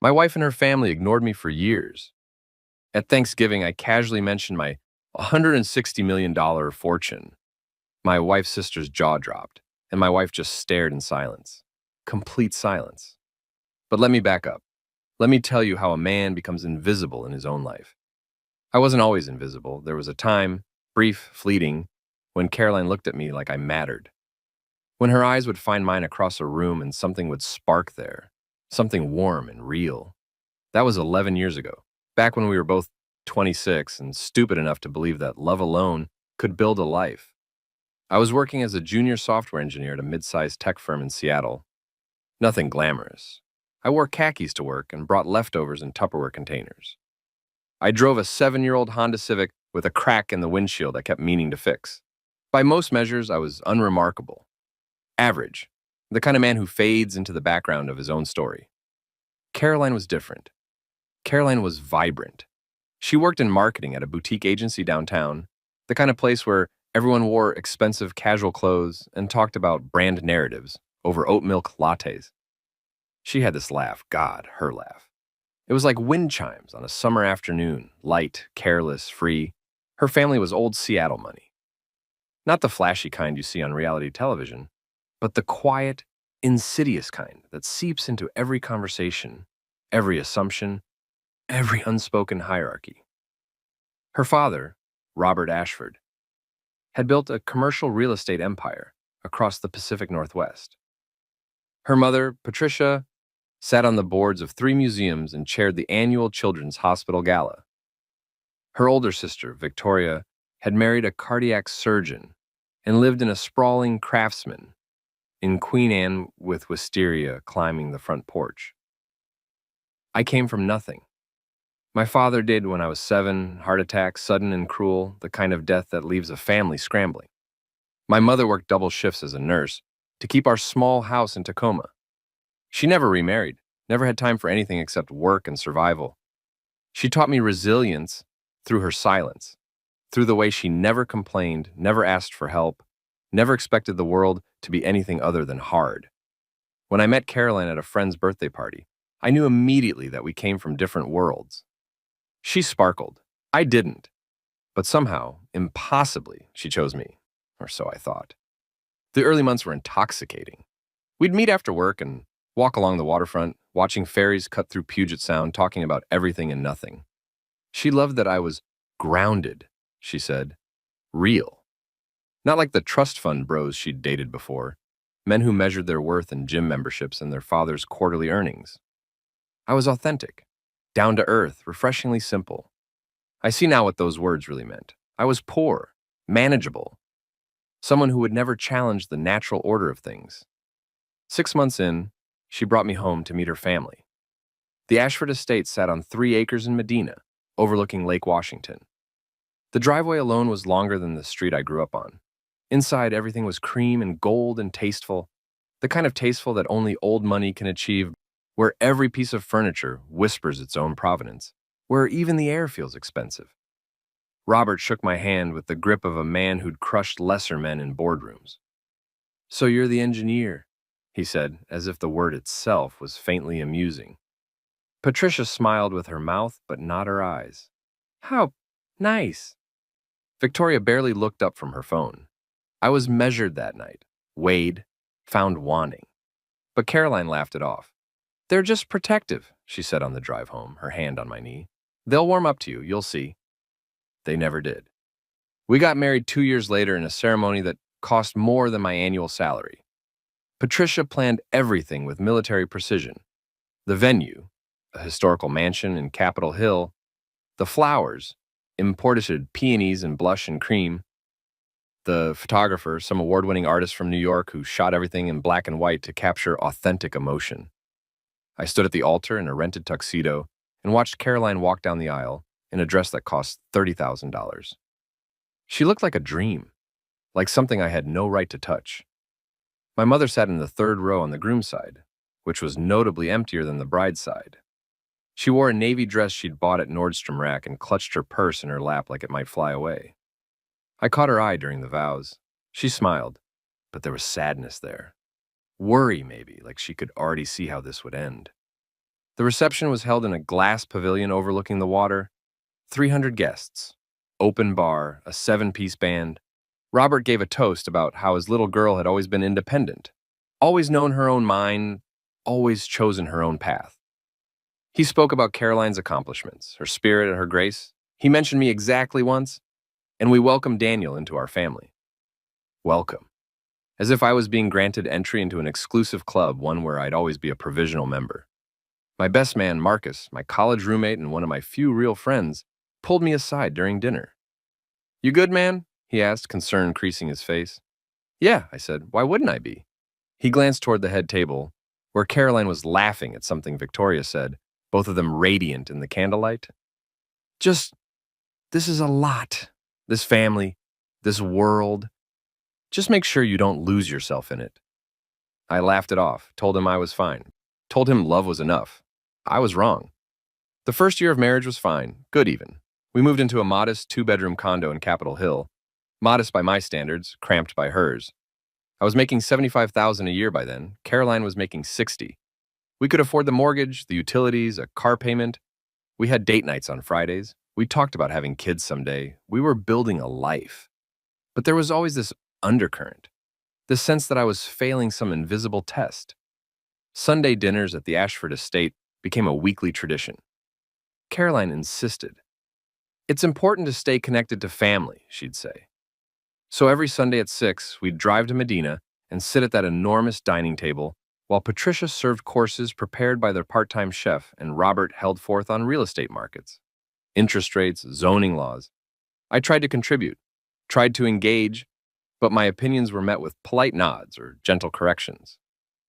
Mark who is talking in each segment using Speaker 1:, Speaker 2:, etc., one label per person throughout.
Speaker 1: My wife and her family ignored me for years. At Thanksgiving, I casually mentioned my $160 million fortune. My wife's sister's jaw dropped, and my wife just stared in silence. Complete silence. But let me back up. Let me tell you how a man becomes invisible in his own life. I wasn't always invisible. There was a time, brief, fleeting, when Caroline looked at me like I mattered. When her eyes would find mine across a room and something would spark there, something warm and real. That was 11 years ago, back when we were both 26 and stupid enough to believe that love alone could build a life. I was working as a junior software engineer at a mid-sized tech firm in Seattle. Nothing glamorous. I wore khakis to work and brought leftovers in Tupperware containers. I drove a 7-year-old Honda Civic with a crack in the windshield I kept meaning to fix. By most measures, I was unremarkable. Average. The kind of man who fades into the background of his own story. Caroline was different. Caroline was vibrant. She worked in marketing at a boutique agency downtown, the kind of place where everyone wore expensive casual clothes and talked about brand narratives over oat milk lattes. She had this laugh, God, her laugh. It was like wind chimes on a summer afternoon, light, careless, free. Her family was old Seattle money. Not the flashy kind you see on reality television, but the quiet, insidious kind that seeps into every conversation, every assumption, every unspoken hierarchy. Her father, Robert Ashford, had built a commercial real estate empire across the Pacific Northwest. Her mother, Patricia, sat on the boards of 3 museums and chaired the annual Children's Hospital Gala. Her older sister, Victoria, had married a cardiac surgeon and lived in a sprawling craftsman in Queen Anne with wisteria climbing the front porch. I came from nothing. My father did when I was 7, heart attack, sudden and cruel, the kind of death that leaves a family scrambling. My mother worked double shifts as a nurse to keep our small house in Tacoma. She never remarried, never had time for anything except work and survival. She taught me resilience through her silence, through the way she never complained, never asked for help, never expected the world to be anything other than hard. When I met Caroline at a friend's birthday party, I knew immediately that we came from different worlds. She sparkled. I didn't. But somehow, impossibly, she chose me, or so I thought. The early months were intoxicating. We'd meet after work and walk along the waterfront, watching ferries cut through Puget Sound, talking about everything and nothing. She loved that I was grounded, she said. Real. Not like the trust fund bros she'd dated before, men who measured their worth in gym memberships and their father's quarterly earnings. I was authentic, down to earth, refreshingly simple. I see now what those words really meant. I was poor, manageable, someone who would never challenge the natural order of things. 6 months in, she brought me home to meet her family. The Ashford estate sat on 3 acres in Medina, overlooking Lake Washington. The driveway alone was longer than the street I grew up on. Inside, everything was cream and gold and tasteful, the kind of tasteful that only old money can achieve, where every piece of furniture whispers its own provenance, where even the air feels expensive. Robert shook my hand with the grip of a man who'd crushed lesser men in boardrooms. "So you're the engineer," he said, as if the word itself was faintly amusing. Patricia smiled with her mouth, but not her eyes. "How nice." Victoria barely looked up from her phone. I was measured that night, weighed, found wanting. But Caroline laughed it off. "They're just protective," she said on the drive home, her hand on my knee. "They'll warm up to you, you'll see." They never did. We got married 2 years later in a ceremony that cost more than my annual salary. Patricia planned everything with military precision. The venue, a historical mansion in Capitol Hill, the flowers, imported peonies and blush and cream, the photographer, some award-winning artist from New York who shot everything in black and white to capture authentic emotion. I stood at the altar in a rented tuxedo and watched Caroline walk down the aisle in a dress that cost $30,000. She looked like a dream, like something I had no right to touch. My mother sat in the 3rd row on the groom's side, which was notably emptier than the bride's side. She wore a navy dress she'd bought at Nordstrom Rack and clutched her purse in her lap like it might fly away. I caught her eye during the vows. She smiled, but there was sadness there. Worry, maybe, like she could already see how this would end. The reception was held in a glass pavilion overlooking the water. 300 guests. Open bar, a seven-piece band. Robert gave a toast about how his little girl had always been independent, always known her own mind, always chosen her own path. He spoke about Caroline's accomplishments, her spirit and her grace. He mentioned me exactly once, and we welcomed Daniel into our family. Welcome. As if I was being granted entry into an exclusive club, one where I'd always be a provisional member. My best man, Marcus, my college roommate and one of my few real friends, pulled me aside during dinner. "You good, man?" he asked, concern creasing his face. "Yeah," I said. "Why wouldn't I be?" He glanced toward the head table, where Caroline was laughing at something Victoria said, both of them radiant in the candlelight. "Just, this is a lot. This family, this world. Just make sure you don't lose yourself in it." I laughed it off, told him I was fine, told him love was enough. I was wrong. The first year of marriage was fine, good even. We moved into a modest two-bedroom condo in Capitol Hill. Modest by my standards, cramped by hers. I was making $75,000 a year by then. Caroline was making 60. We could afford the mortgage, the utilities, a car payment. We had date nights on Fridays. We talked about having kids someday. We were building a life. But there was always this undercurrent, this sense that I was failing some invisible test. Sunday dinners at the Ashford estate became a weekly tradition. Caroline insisted. "It's important to stay connected to family," she'd say. So every Sunday at 6, we'd drive to Medina and sit at that enormous dining table while Patricia served courses prepared by their part-time chef and Robert held forth on real estate markets, interest rates, zoning laws. I tried to contribute, tried to engage, but my opinions were met with polite nods or gentle corrections.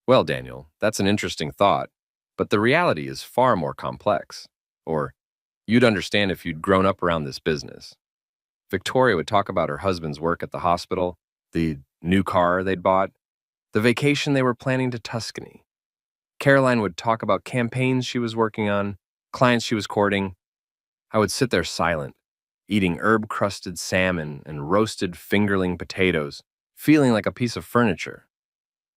Speaker 1: "Well, Daniel, that's an interesting thought, but the reality is far more complex." Or, "You'd understand if you'd grown up around this business." Victoria would talk about her husband's work at the hospital, the new car they'd bought, the vacation they were planning to Tuscany. Caroline would talk about campaigns she was working on, clients she was courting. I would sit there silent, eating herb-crusted salmon and roasted fingerling potatoes, feeling like a piece of furniture.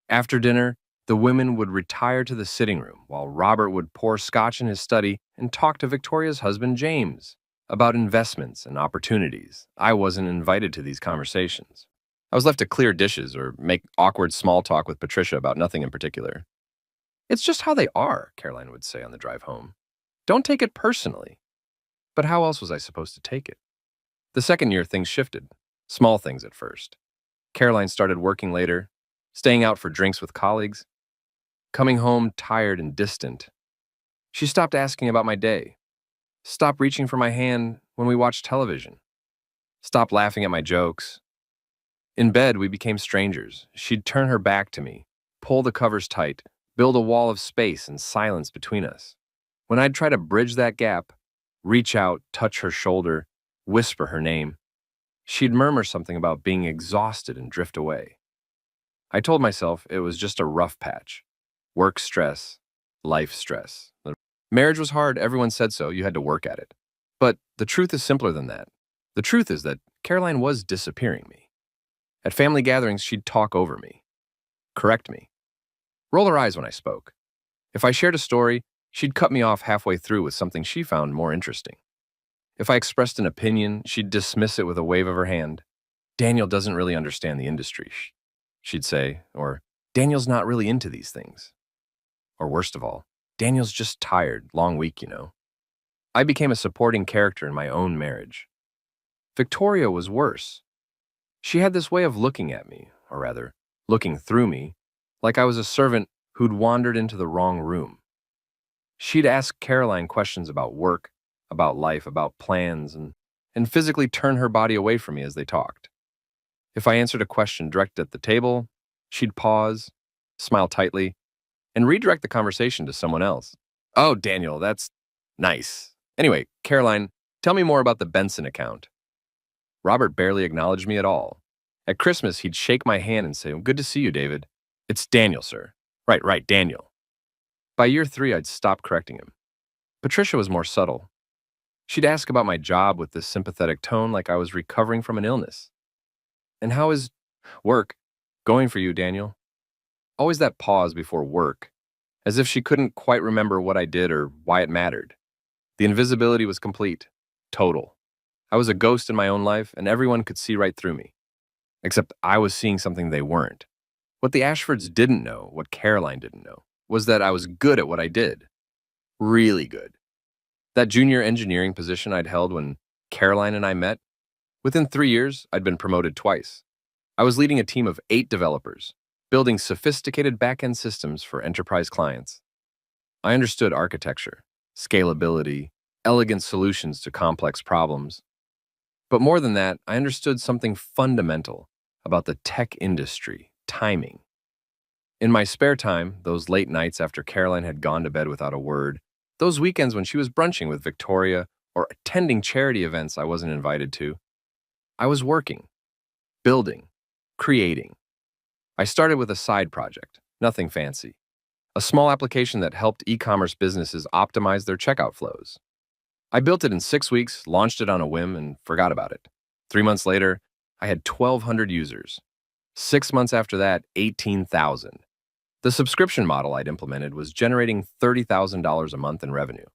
Speaker 1: After dinner, the women would retire to the sitting room while Robert would pour scotch in his study and talk to Victoria's husband, James, about investments and opportunities. I wasn't invited to these conversations. I was left to clear dishes or make awkward small talk with Patricia about nothing in particular. "It's just how they are," Caroline would say on the drive home. "Don't take it personally." But how else was I supposed to take it? The second year, things shifted. Small things at first. Caroline started working later, staying out for drinks with colleagues, coming home tired and distant. She stopped asking about my day, stopped reaching for my hand when we watched television, stopped laughing at my jokes. In bed, we became strangers. She'd turn her back to me, pull the covers tight, build a wall of space and silence between us. When I'd try to bridge that gap, reach out, touch her shoulder, whisper her name, she'd murmur something about being exhausted and drift away. I told myself it was just a rough patch. Work stress, life stress. Marriage was hard, everyone said so, you had to work at it. But the truth is simpler than that. The truth is that Caroline was disappearing me. At family gatherings, she'd talk over me, correct me, roll her eyes when I spoke. If I shared a story, she'd cut me off halfway through with something she found more interesting. If I expressed an opinion, she'd dismiss it with a wave of her hand. "Daniel doesn't really understand the industry," she'd say, or "Daniel's not really into these things." Or worst of all, "Daniel's just tired, long week, you know." I became a supporting character in my own marriage. Victoria was worse. She had this way of looking at me, or rather, looking through me, like I was a servant who'd wandered into the wrong room. She'd ask Caroline questions about work, about life, about plans, and physically turn her body away from me as they talked. If I answered a question directed at the table, she'd pause, smile tightly, and redirect the conversation to someone else. "Oh, Daniel, that's nice. Anyway, Caroline, tell me more about the Benson account." Robert barely acknowledged me at all. At Christmas, he'd shake my hand and say, "Good to see you, David." "It's Daniel, sir." Right, Daniel." By year 3, I'd stopped correcting him. Patricia was more subtle. She'd ask about my job with this sympathetic tone like I was recovering from an illness. "And how is work going for you, Daniel?" Always that pause before work. as if she couldn't quite remember what I did or why it mattered. The invisibility was complete, total. I was a ghost in my own life, and everyone could see right through me. Except I was seeing something they weren't. What the Ashfords didn't know, what Caroline didn't know, was that I was good at what I did. Really good. That junior engineering position I'd held when Caroline and I met, within 3 years, I'd been promoted twice. I was leading a team of 8 developers, building sophisticated back-end systems for enterprise clients. I understood architecture, scalability, elegant solutions to complex problems. But more than that, I understood something fundamental about the tech industry: timing. In my spare time, those late nights after Caroline had gone to bed without a word, those weekends when she was brunching with Victoria or attending charity events I wasn't invited to, I was working, building, creating. I started with a side project, nothing fancy, a small application that helped e-commerce businesses optimize their checkout flows. I built it in 6 weeks, launched it on a whim, and forgot about it. 3 months later, I had 1,200 users. 6 months after that, 18,000. The subscription model I'd implemented was generating $30,000 a month in revenue.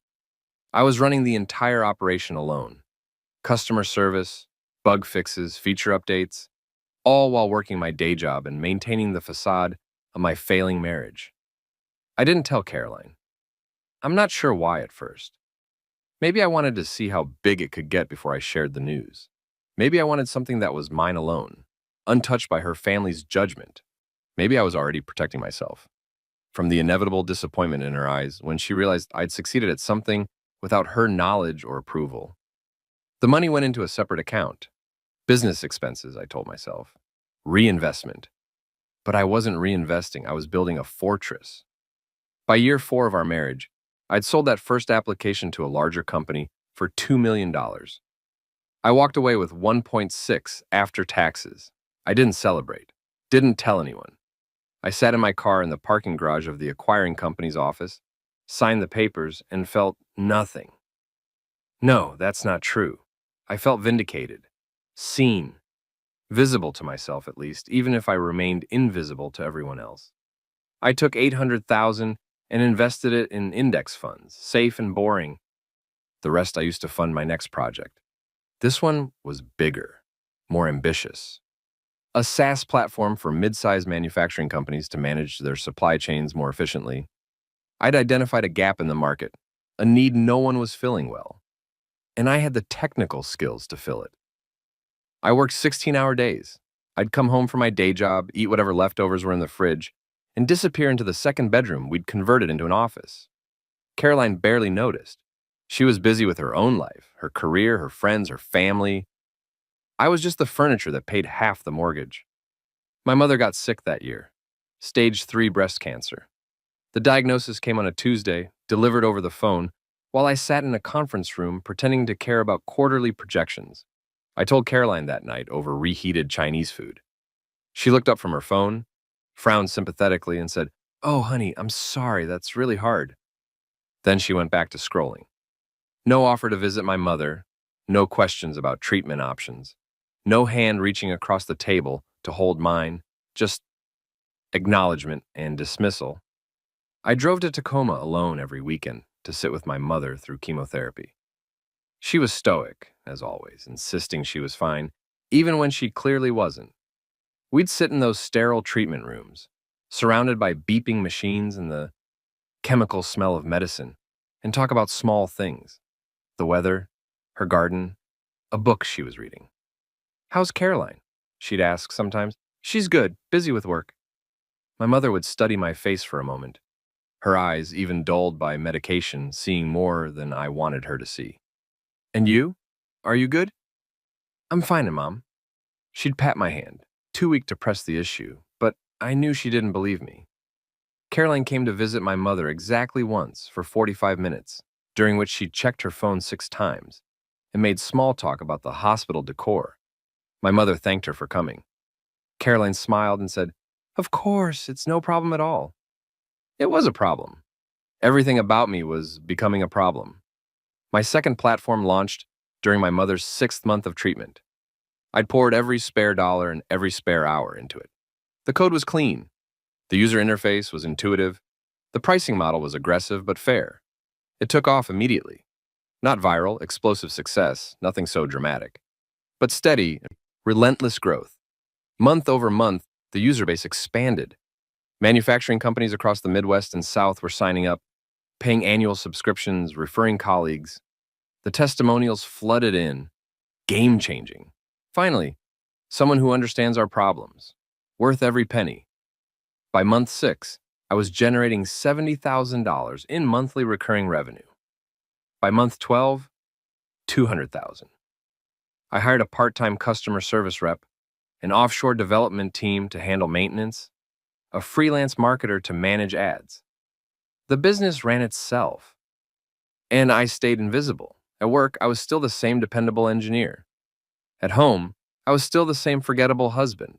Speaker 1: I was running the entire operation alone: customer service, bug fixes, feature updates, all while working my day job and maintaining the facade of my failing marriage. I didn't tell Caroline. I'm not sure why at first. Maybe I wanted to see how big it could get before I shared the news. Maybe I wanted something that was mine alone, untouched by her family's judgment. Maybe I was already protecting myself from the inevitable disappointment in her eyes when she realized I'd succeeded at something without her knowledge or approval. The money went into a separate account. Business expenses, I told myself. Reinvestment. But I wasn't reinvesting, I was building a fortress. By year 4 of our marriage, I'd sold that first application to a larger company for $2 million. I walked away with 1.6 after taxes. I didn't celebrate, didn't tell anyone. I sat in my car in the parking garage of the acquiring company's office, signed the papers, and felt nothing. No, that's not true. I felt vindicated, seen, visible to myself at least, even if I remained invisible to everyone else. I took $800,000 and invested it in index funds, safe and boring. The rest I used to fund my next project. This one was bigger, more ambitious. A SaaS platform for mid-sized manufacturing companies to manage their supply chains more efficiently. I'd identified a gap in the market, a need no one was filling well, and I had the technical skills to fill it. I worked 16-hour days. I'd come home from my day job, eat whatever leftovers were in the fridge, and disappear into the second bedroom we'd converted into an office. Caroline barely noticed. She was busy with her own life, her career, her friends, her family. I was just the furniture that paid half the mortgage. My mother got sick that year. Stage 3 breast cancer. The diagnosis came on a Tuesday, delivered over the phone, while I sat in a conference room pretending to care about quarterly projections. I told Caroline that night over reheated Chinese food. She looked up from her phone, frowned sympathetically, and said, "Oh, honey, I'm sorry, that's really hard." Then she went back to scrolling. No offer to visit my mother, no questions about treatment options, no hand reaching across the table to hold mine, just acknowledgement and dismissal. I drove to Tacoma alone every weekend to sit with my mother through chemotherapy. She was stoic, as always, insisting she was fine, even when she clearly wasn't. We'd sit in those sterile treatment rooms, surrounded by beeping machines and the chemical smell of medicine, and talk about small things: the weather, her garden, a book she was reading. "How's Caroline?" she'd ask sometimes. "She's good, busy with work." My mother would study my face for a moment, her eyes, even dulled by medication, seeing more than I wanted her to see. "And you? Are you good?" "I'm fine, Mom." She'd pat my hand, too weak to press the issue, but I knew she didn't believe me. Caroline came to visit my mother exactly once for 45 minutes, during which she checked her phone 6 times and made small talk about the hospital decor. My mother thanked her for coming. Caroline smiled and said, "Of course, it's no problem at all." It was a problem. Everything about me was becoming a problem. My second platform launched during my mother's 6th month of treatment. I'd poured every spare dollar and every spare hour into it. The code was clean. The user interface was intuitive. The pricing model was aggressive but fair. It took off immediately. Not viral, explosive success, nothing so dramatic, but steady, relentless growth. Month over month, the user base expanded. Manufacturing companies across the Midwest and South were signing up, paying annual subscriptions, referring colleagues. The testimonials flooded in, game-changing. Finally, someone who understands our problems, worth every penny. By month 6, I was generating $70,000 in monthly recurring revenue. By month 12, $200,000. I hired a part-time customer service rep, an offshore development team to handle maintenance, a freelance marketer to manage ads. The business ran itself, and I stayed invisible. At work, I was still the same dependable engineer. At home, I was still the same forgettable husband.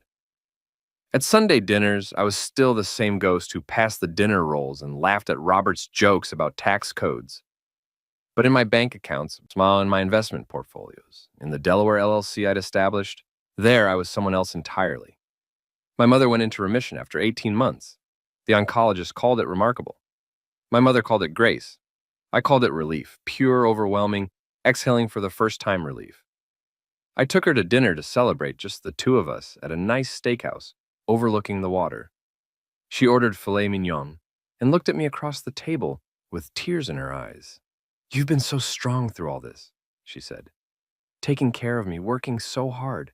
Speaker 1: At Sunday dinners, I was still the same ghost who passed the dinner rolls and laughed at Robert's jokes about tax codes. But in my bank accounts, small in my investment portfolios, in the Delaware LLC I'd established, there I was someone else entirely. My mother went into remission after 18 months. The oncologist called it remarkable. My mother called it grace. I called it relief, pure, overwhelming, exhaling for the first time relief. I took her to dinner to celebrate, just the two of us, at a nice steakhouse overlooking the water. She ordered filet mignon and looked at me across the table with tears in her eyes. "You've been so strong through all this," she said. "Taking care of me, working so hard.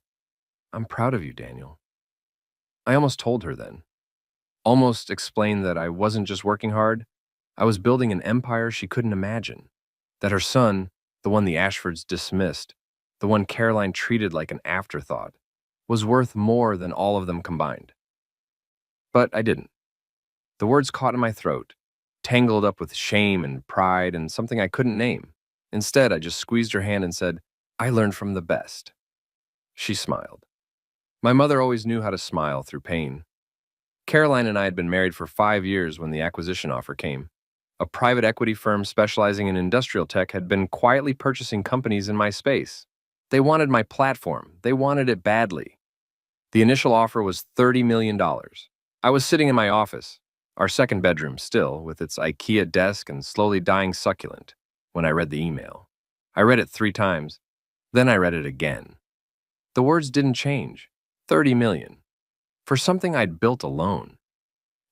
Speaker 1: I'm proud of you, Daniel." I almost told her then. Almost explained that I wasn't just working hard, I was building an empire she couldn't imagine. That her son, the one the Ashfords dismissed, the one Caroline treated like an afterthought, was worth more than all of them combined. But I didn't. The words caught in my throat, tangled up with shame and pride and something I couldn't name. Instead, I just squeezed her hand and said, "I learned from the best." She smiled. My mother always knew how to smile through pain. Caroline and I had been married for 5 years when the acquisition offer came. A private equity firm specializing in industrial tech had been quietly purchasing companies in my space. They wanted my platform. They wanted it badly. The initial offer was $30 million. I was sitting in my office, our second bedroom still, with its IKEA desk and slowly dying succulent, when I read the email. I read it 3 times, then I read it again. The words didn't change. 30 million. For something I'd built alone.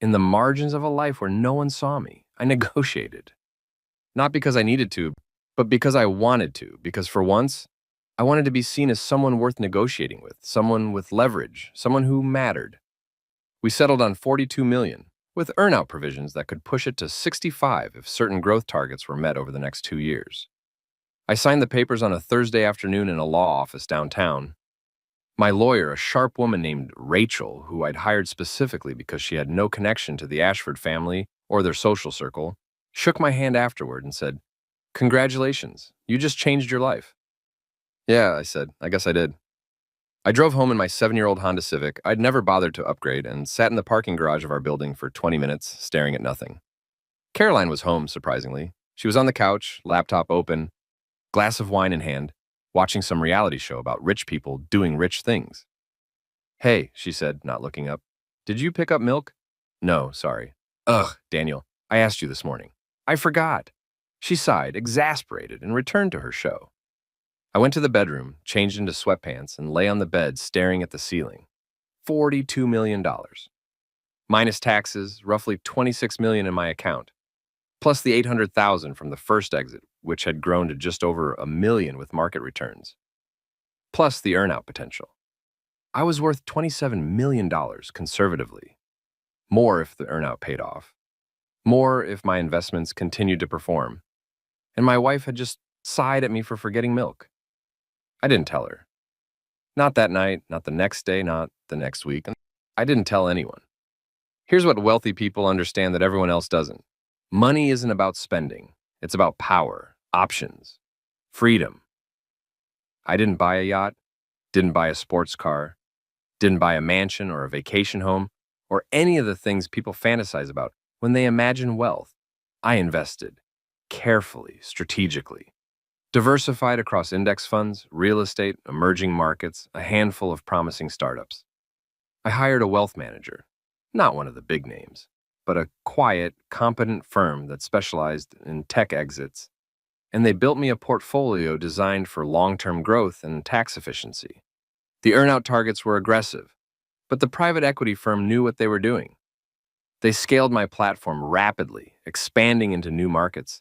Speaker 1: In the margins of a life where no one saw me, I negotiated. Not because I needed to, but because I wanted to, because for once, I wanted to be seen as someone worth negotiating with, someone with leverage, someone who mattered. We settled on 42 million, with earnout provisions that could push it to 65 if certain growth targets were met over the next 2 years. I signed the papers on a Thursday afternoon in a law office downtown. My lawyer, a sharp woman named Rachel, who I'd hired specifically because she had no connection to the Ashford family or their social circle, shook my hand afterward and said, "Congratulations, you just changed your life." "Yeah," I said, "I guess I did." I drove home in my 7-year-old Honda Civic I'd never bothered to upgrade and sat in the parking garage of our building for 20 minutes, staring at nothing. Caroline was home, surprisingly. She was on the couch, laptop open, glass of wine in hand, watching some reality show about rich people doing rich things. "Hey," she said, not looking up. "Did you pick up milk?" "No, sorry." "Ugh, Daniel, I asked you this morning." "I forgot." She sighed, exasperated, and returned to her show. I went to the bedroom, changed into sweatpants, and lay on the bed staring at the ceiling. $42 million. Minus taxes, roughly $26 million in my account. Plus the $800,000 from the first exit, which had grown to just over $1 million with market returns. Plus the earnout potential. I was worth $27 million conservatively. More if the earnout paid off. More if my investments continued to perform. And my wife had just sighed at me for forgetting milk. I didn't tell her. Not that night, not the next day, not the next week. I didn't tell anyone. Here's what wealthy people understand that everyone else doesn't. Money isn't about spending. It's about power, options, freedom. I didn't buy a yacht, didn't buy a sports car, didn't buy a mansion or a vacation home, or any of the things people fantasize about when they imagine wealth. I invested, carefully, strategically. Diversified across index funds, real estate, emerging markets, a handful of promising startups. I hired a wealth manager, not one of the big names, but a quiet, competent firm that specialized in tech exits, and they built me a portfolio designed for long-term growth and tax efficiency. The earnout targets were aggressive, but the private equity firm knew what they were doing. They scaled my platform rapidly, expanding into new markets,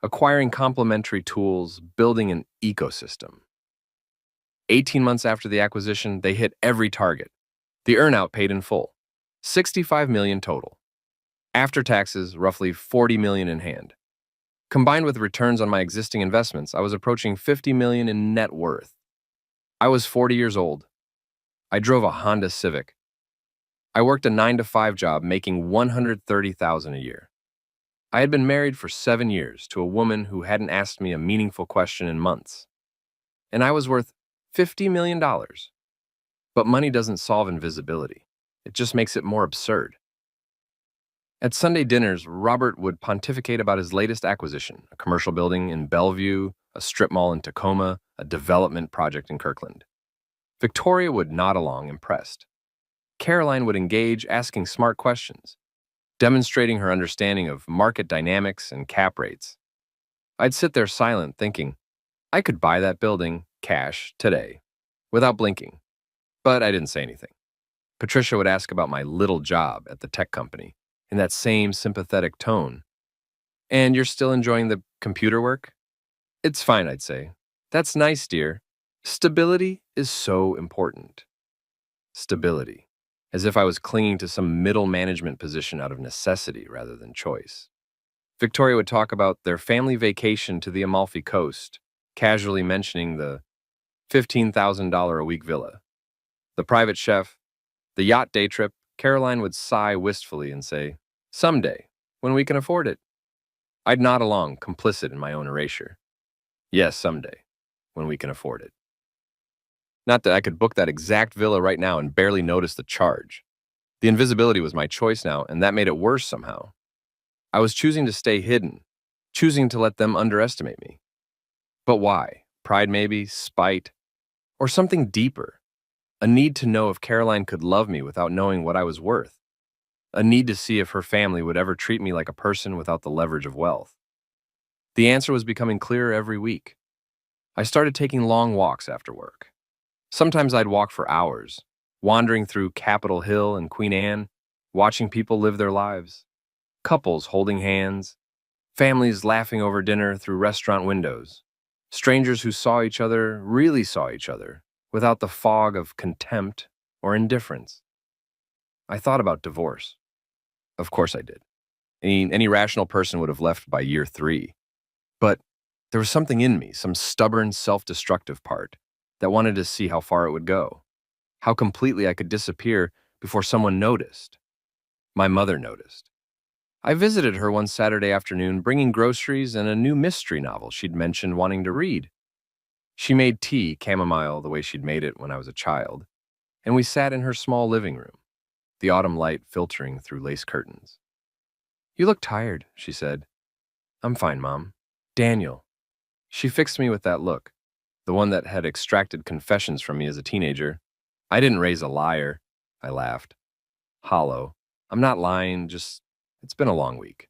Speaker 1: acquiring complementary tools, building an ecosystem. 18 months after the acquisition, they hit every target. The earnout paid in full, $65 million total. After taxes, roughly $40 million in hand. Combined with returns on my existing investments, I was approaching $50 million in net worth. I was 40 years old. I drove a Honda Civic. I worked a 9-to-5 job making $130,000 a year. I had been married for 7 years to a woman who hadn't asked me a meaningful question in months. And I was worth $50 million. But money doesn't solve invisibility. It just makes it more absurd. At Sunday dinners, Robert would pontificate about his latest acquisition, a commercial building in Bellevue, a strip mall in Tacoma, a development project in Kirkland. Victoria would nod along, impressed. Caroline would engage, asking smart questions, demonstrating her understanding of market dynamics and cap rates. I'd sit there silent, thinking, I could buy that building, cash, today, without blinking. But I didn't say anything. Patricia would ask about my little job at the tech company, in that same sympathetic tone. And you're still enjoying the computer work? It's fine, I'd say. That's nice, dear. Stability is so important. Stability. As if I was clinging to some middle management position out of necessity rather than choice. Victoria would talk about their family vacation to the Amalfi Coast, casually mentioning the $15,000 a week villa, the private chef, the yacht day trip. Caroline would sigh wistfully and say, someday, when we can afford it. I'd nod along, complicit in my own erasure. Yes, someday, when we can afford it. Not that I could book that exact villa right now and barely notice the charge. The invisibility was my choice now, and that made it worse somehow. I was choosing to stay hidden, choosing to let them underestimate me. But why? Pride maybe, spite, or something deeper. A need to know if Caroline could love me without knowing what I was worth. A need to see if her family would ever treat me like a person without the leverage of wealth. The answer was becoming clearer every week. I started taking long walks after work. Sometimes I'd walk for hours, wandering through Capitol Hill and Queen Anne, watching people live their lives. Couples holding hands, families laughing over dinner through restaurant windows, strangers who saw each other, really saw each other, without the fog of contempt or indifference. I thought about divorce. Of course I did. Any rational person would have left by year 3. But there was something in me, some stubborn, self-destructive part, that wanted to see how far it would go, how completely I could disappear before someone noticed. My mother noticed. I visited her one Saturday afternoon, bringing groceries and a new mystery novel she'd mentioned wanting to read. She made tea, chamomile, the way she'd made it when I was a child, and we sat in her small living room, the autumn light filtering through lace curtains. You look tired, she said. I'm fine, Mom. Daniel. She fixed me with that look, the one that had extracted confessions from me as a teenager. I didn't raise a liar, I laughed. Hollow. I'm not lying, just, it's been a long week.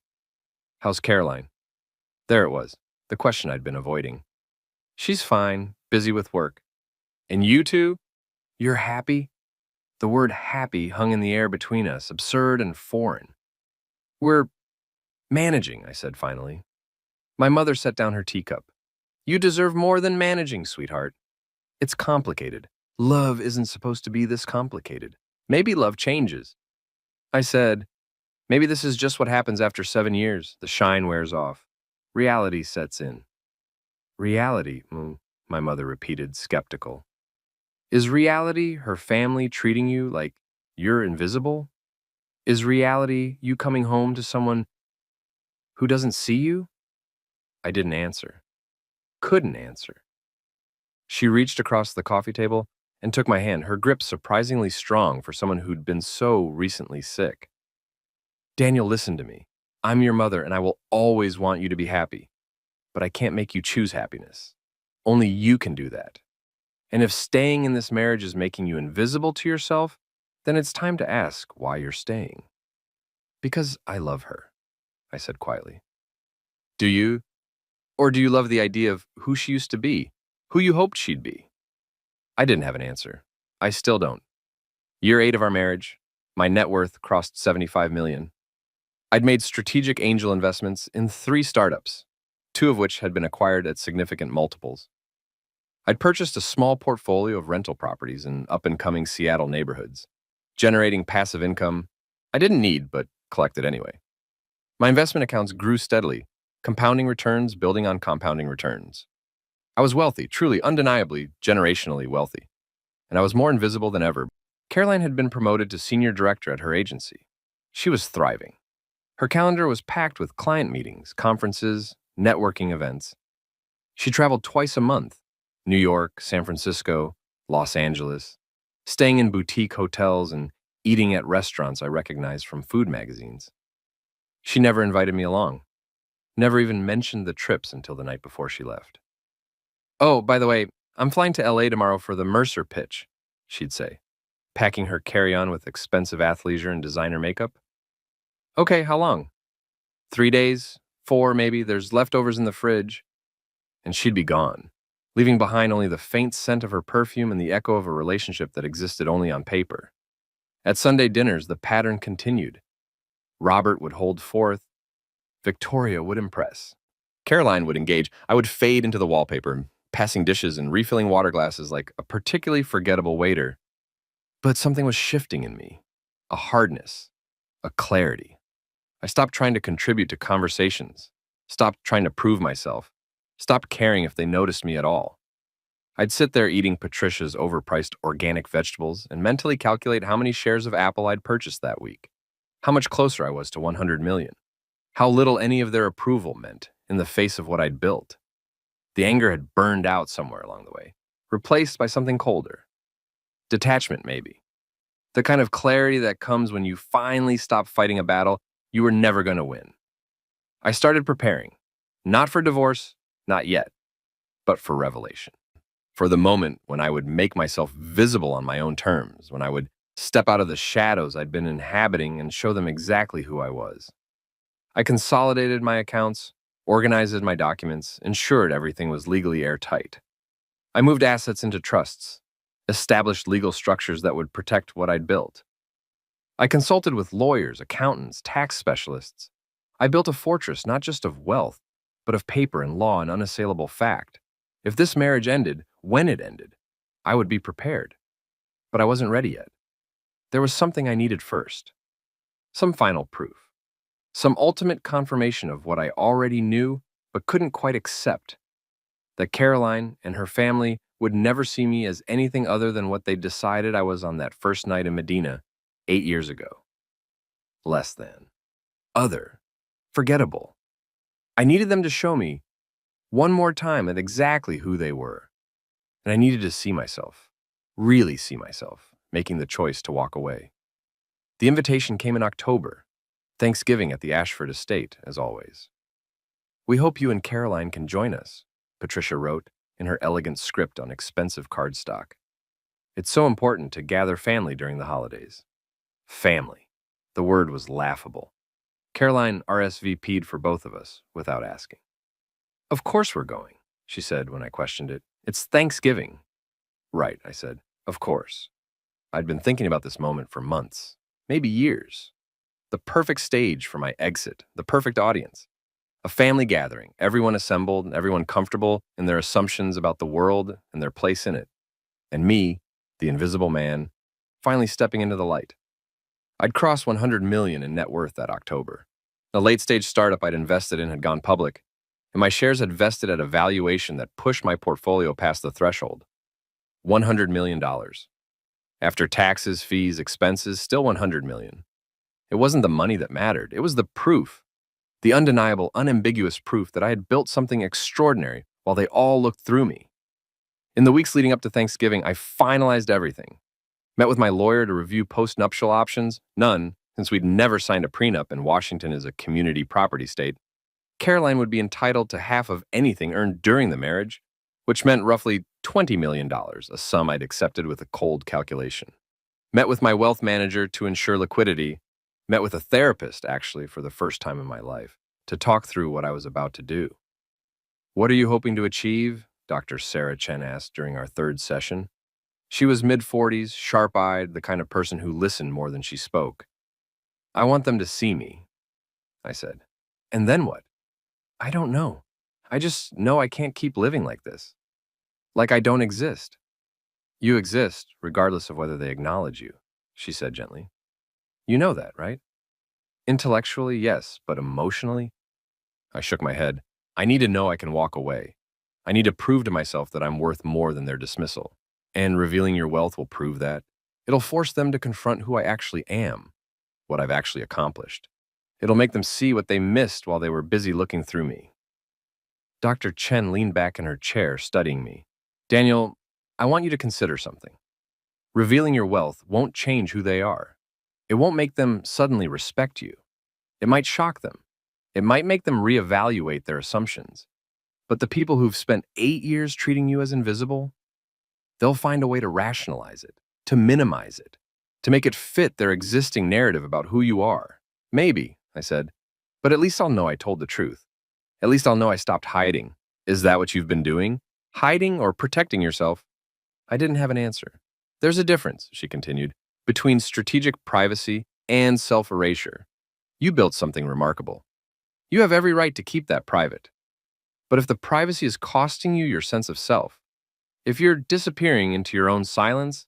Speaker 1: How's Caroline? There it was, the question I'd been avoiding. She's fine, busy with work. And you two? You're happy? The word happy hung in the air between us, absurd and foreign. We're managing, I said finally. My mother set down her teacup. You deserve more than managing, sweetheart. It's complicated. Love isn't supposed to be this complicated. Maybe love changes. I said, maybe this is just what happens after 7 years. The shine wears off. Reality sets in. Reality, my mother repeated, skeptical. Is reality her family treating you like you're invisible? Is reality you coming home to someone who doesn't see you? I didn't answer. Couldn't answer. She reached across the coffee table and took my hand, her grip surprisingly strong for someone who'd been so recently sick. Daniel, listen to me. I'm your mother and I will always want you to be happy. But I can't make you choose happiness. Only you can do that. And if staying in this marriage is making you invisible to yourself, then it's time to ask why you're staying. Because I love her, I said quietly. Do you? Or do you love the idea of who she used to be, who you hoped she'd be? I didn't have an answer. I still don't. Year 8 of our marriage, my net worth crossed 75 million. I'd made strategic angel investments in 3 startups, 2 of which had been acquired at significant multiples. I'd purchased a small portfolio of rental properties in up-and-coming Seattle neighborhoods, generating passive income I didn't need but collected anyway. My investment accounts grew steadily, compounding returns building on compounding returns. I was wealthy, truly, undeniably, generationally wealthy, and I was more invisible than ever. Caroline had been promoted to senior director at her agency. She was thriving. Her calendar was packed with client meetings, conferences, networking events. She traveled twice a month, New York, San Francisco, Los Angeles, staying in boutique hotels and eating at restaurants I recognized from food magazines. She never invited me along, never even mentioned the trips until the night before she left. Oh, by the way, I'm flying to LA tomorrow for the Mercer pitch, she'd say, packing her carry-on with expensive athleisure and designer makeup. Okay, how long? 3 days, 4 maybe, there's leftovers in the fridge. And she'd be gone, leaving behind only the faint scent of her perfume and the echo of a relationship that existed only on paper. At Sunday dinners, the pattern continued. Robert would hold forth. Victoria would impress. Caroline would engage. I would fade into the wallpaper, passing dishes and refilling water glasses like a particularly forgettable waiter. But something was shifting in me. A hardness. A clarity. I stopped trying to contribute to conversations. Stopped trying to prove myself. Stopped caring if they noticed me at all. I'd sit there eating Patricia's overpriced organic vegetables and mentally calculate how many shares of Apple I'd purchased that week, how much closer I was to 100 million, how little any of their approval meant in the face of what I'd built. The anger had burned out somewhere along the way, replaced by something colder. Detachment, maybe. The kind of clarity that comes when you finally stop fighting a battle you were never going to win. I started preparing, not for divorce, not yet, but for revelation. For the moment when I would make myself visible on my own terms, when I would step out of the shadows I'd been inhabiting and show them exactly who I was. I consolidated my accounts, organized my documents, ensured everything was legally airtight. I moved assets into trusts, established legal structures that would protect what I'd built. I consulted with lawyers, accountants, tax specialists. I built a fortress not just of wealth, but of paper and law and unassailable fact. If this marriage ended, when it ended, I would be prepared. But I wasn't ready yet. There was something I needed first. Some final proof. Some ultimate confirmation of what I already knew but couldn't quite accept. That Caroline and her family would never see me as anything other than what they decided I was on that first night in Medina 8 years ago. Less than. Other. Forgettable. I needed them to show me one more time at exactly who they were. And I needed to see myself, really see myself, making the choice to walk away. The invitation came in October, Thanksgiving at the Ashford estate, as always. We hope you and Caroline can join us, Patricia wrote in her elegant script on expensive cardstock. It's so important to gather family during the holidays. Family. The word was laughable. Caroline RSVP'd for both of us, without asking. Of course we're going, she said when I questioned it. It's Thanksgiving. Right, I said. Of course. I'd been thinking about this moment for months, maybe years. The perfect stage for my exit, the perfect audience. A family gathering, everyone assembled, everyone comfortable in their assumptions about the world and their place in it. And me, the invisible man, finally stepping into the light. I'd crossed 100 million in net worth that October. A late-stage startup I'd invested in had gone public, and my shares had vested at a valuation that pushed my portfolio past the threshold. $100 million. After taxes, fees, expenses, still 100 million. It wasn't the money that mattered. It was the proof. The undeniable, unambiguous proof that I had built something extraordinary while they all looked through me. In the weeks leading up to Thanksgiving, I finalized everything. Met with my lawyer to review post-nuptial options. None, since we'd never signed a prenup and Washington is a community property state. Caroline would be entitled to half of anything earned during the marriage, which meant roughly $20 million, a sum I'd accepted with a cold calculation. Met with my wealth manager to ensure liquidity. Met with a therapist, actually, for the first time in my life, to talk through what I was about to do. What are you hoping to achieve? Dr. Sarah Chen asked during our third session. She was mid-40s, sharp-eyed, the kind of person who listened more than she spoke. I want them to see me, I said. And then what? I don't know. I just know I can't keep living like this. Like I don't exist. You exist, regardless of whether they acknowledge you, she said gently. You know that, right? Intellectually, yes, but emotionally? I shook my head. I need to know I can walk away. I need to prove to myself that I'm worth more than their dismissal. And revealing your wealth will prove that. It'll force them to confront who I actually am, what I've actually accomplished. It'll make them see what they missed while they were busy looking through me. Dr. Chen leaned back in her chair, studying me. Daniel, I want you to consider something. Revealing your wealth won't change who they are. It won't make them suddenly respect you. It might shock them. It might make them reevaluate their assumptions. But the people who've spent 8 years treating you as invisible, they'll find a way to rationalize it, to minimize it, to make it fit their existing narrative about who you are. Maybe, I said, but at least I'll know I told the truth. At least I'll know I stopped hiding. Is that what you've been doing? Hiding or protecting yourself? I didn't have an answer. There's a difference, she continued, between strategic privacy and self-erasure. You built something remarkable. You have every right to keep that private. But if the privacy is costing you your sense of self, if you're disappearing into your own silence,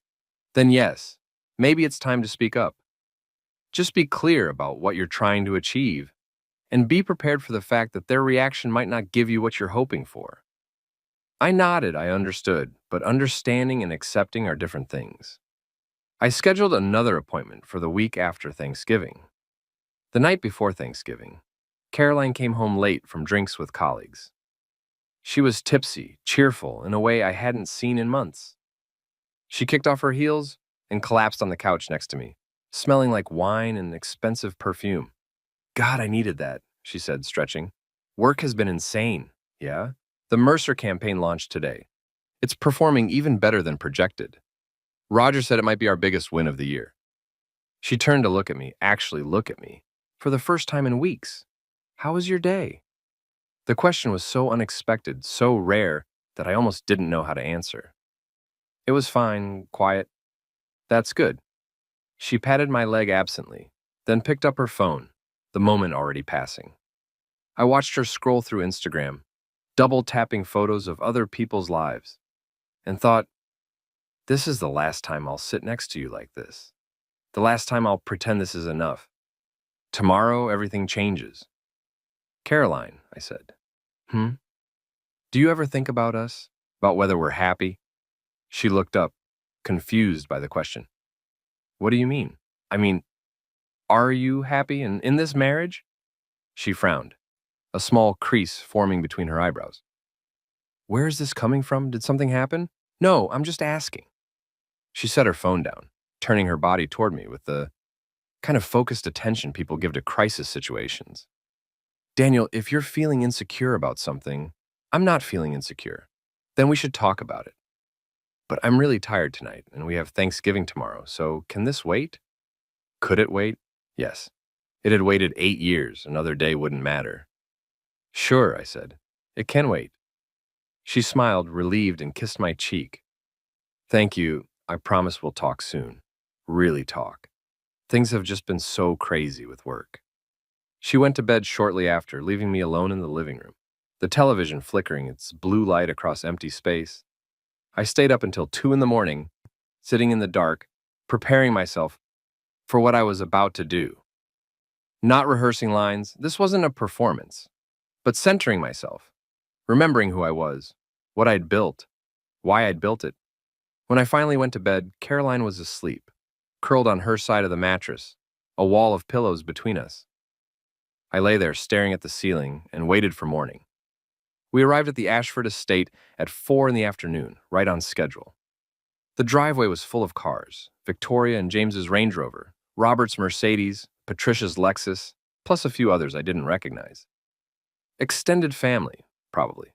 Speaker 1: then yes, maybe it's time to speak up. Just be clear about what you're trying to achieve, and be prepared for the fact that their reaction might not give you what you're hoping for. I nodded, I understood, but understanding and accepting are different things. I scheduled another appointment for the week after Thanksgiving. The night before Thanksgiving, Caroline came home late from drinks with colleagues. She was tipsy, cheerful, in a way I hadn't seen in months. She kicked off her heels and collapsed on the couch next to me, smelling like wine and expensive perfume. God, I needed that, she said, stretching. Work has been insane, yeah? The Mercer campaign launched today. It's performing even better than projected. Roger said it might be our biggest win of the year. She turned to look at me, actually look at me, for the first time in weeks. How was your day? The question was so unexpected, so rare, that I almost didn't know how to answer. It was fine, quiet. That's good. She patted my leg absently, then picked up her phone, the moment already passing. I watched her scroll through Instagram, double-tapping photos of other people's lives, and thought, this is the last time I'll sit next to you like this. The last time I'll pretend this is enough. Tomorrow, everything changes. Caroline, I said. Do you ever think about us? About whether we're happy? She looked up, confused by the question. What do you mean? I mean, are you happy in this marriage? She frowned, a small crease forming between her eyebrows. Where is this coming from? Did something happen? No, I'm just asking. She set her phone down, turning her body toward me with the kind of focused attention people give to crisis situations. Daniel, if you're feeling insecure about something, I'm not feeling insecure. Then we should talk about it. But I'm really tired tonight, and we have Thanksgiving tomorrow, so can this wait? Could it wait? Yes. It had waited 8 years. Another day wouldn't matter. Sure, I said. It can wait. She smiled, relieved, and kissed my cheek. Thank you. I promise we'll talk soon. Really talk. Things have just been so crazy with work. She went to bed shortly after, leaving me alone in the living room, the television flickering its blue light across empty space. I stayed up until 2 in the morning, sitting in the dark, preparing myself for what I was about to do. Not rehearsing lines, this wasn't a performance, but centering myself, remembering who I was, what I'd built, why I'd built it. When I finally went to bed, Caroline was asleep, curled on her side of the mattress, a wall of pillows between us. I lay there staring at the ceiling and waited for morning. We arrived at the Ashford estate at 4 in the afternoon, right on schedule. The driveway was full of cars, Victoria and James's Range Rover, Robert's Mercedes, Patricia's Lexus, plus a few others I didn't recognize. Extended family, probably.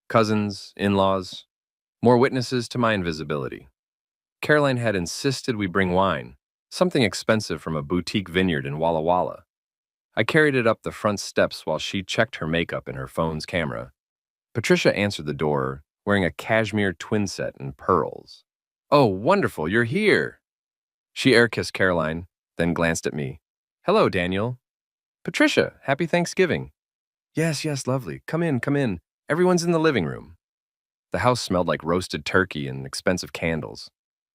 Speaker 1: Cousins, in-laws, more witnesses to my invisibility. Caroline had insisted we bring wine, something expensive from a boutique vineyard in Walla Walla. I carried it up the front steps while she checked her makeup in her phone's camera. Patricia answered the door, wearing a cashmere twin set and pearls. Oh, wonderful, you're here! She air-kissed Caroline, then glanced at me. Hello, Daniel. Patricia, happy Thanksgiving. Yes, yes, lovely. Come in, come in. Everyone's in the living room. The house smelled like roasted turkey and expensive candles.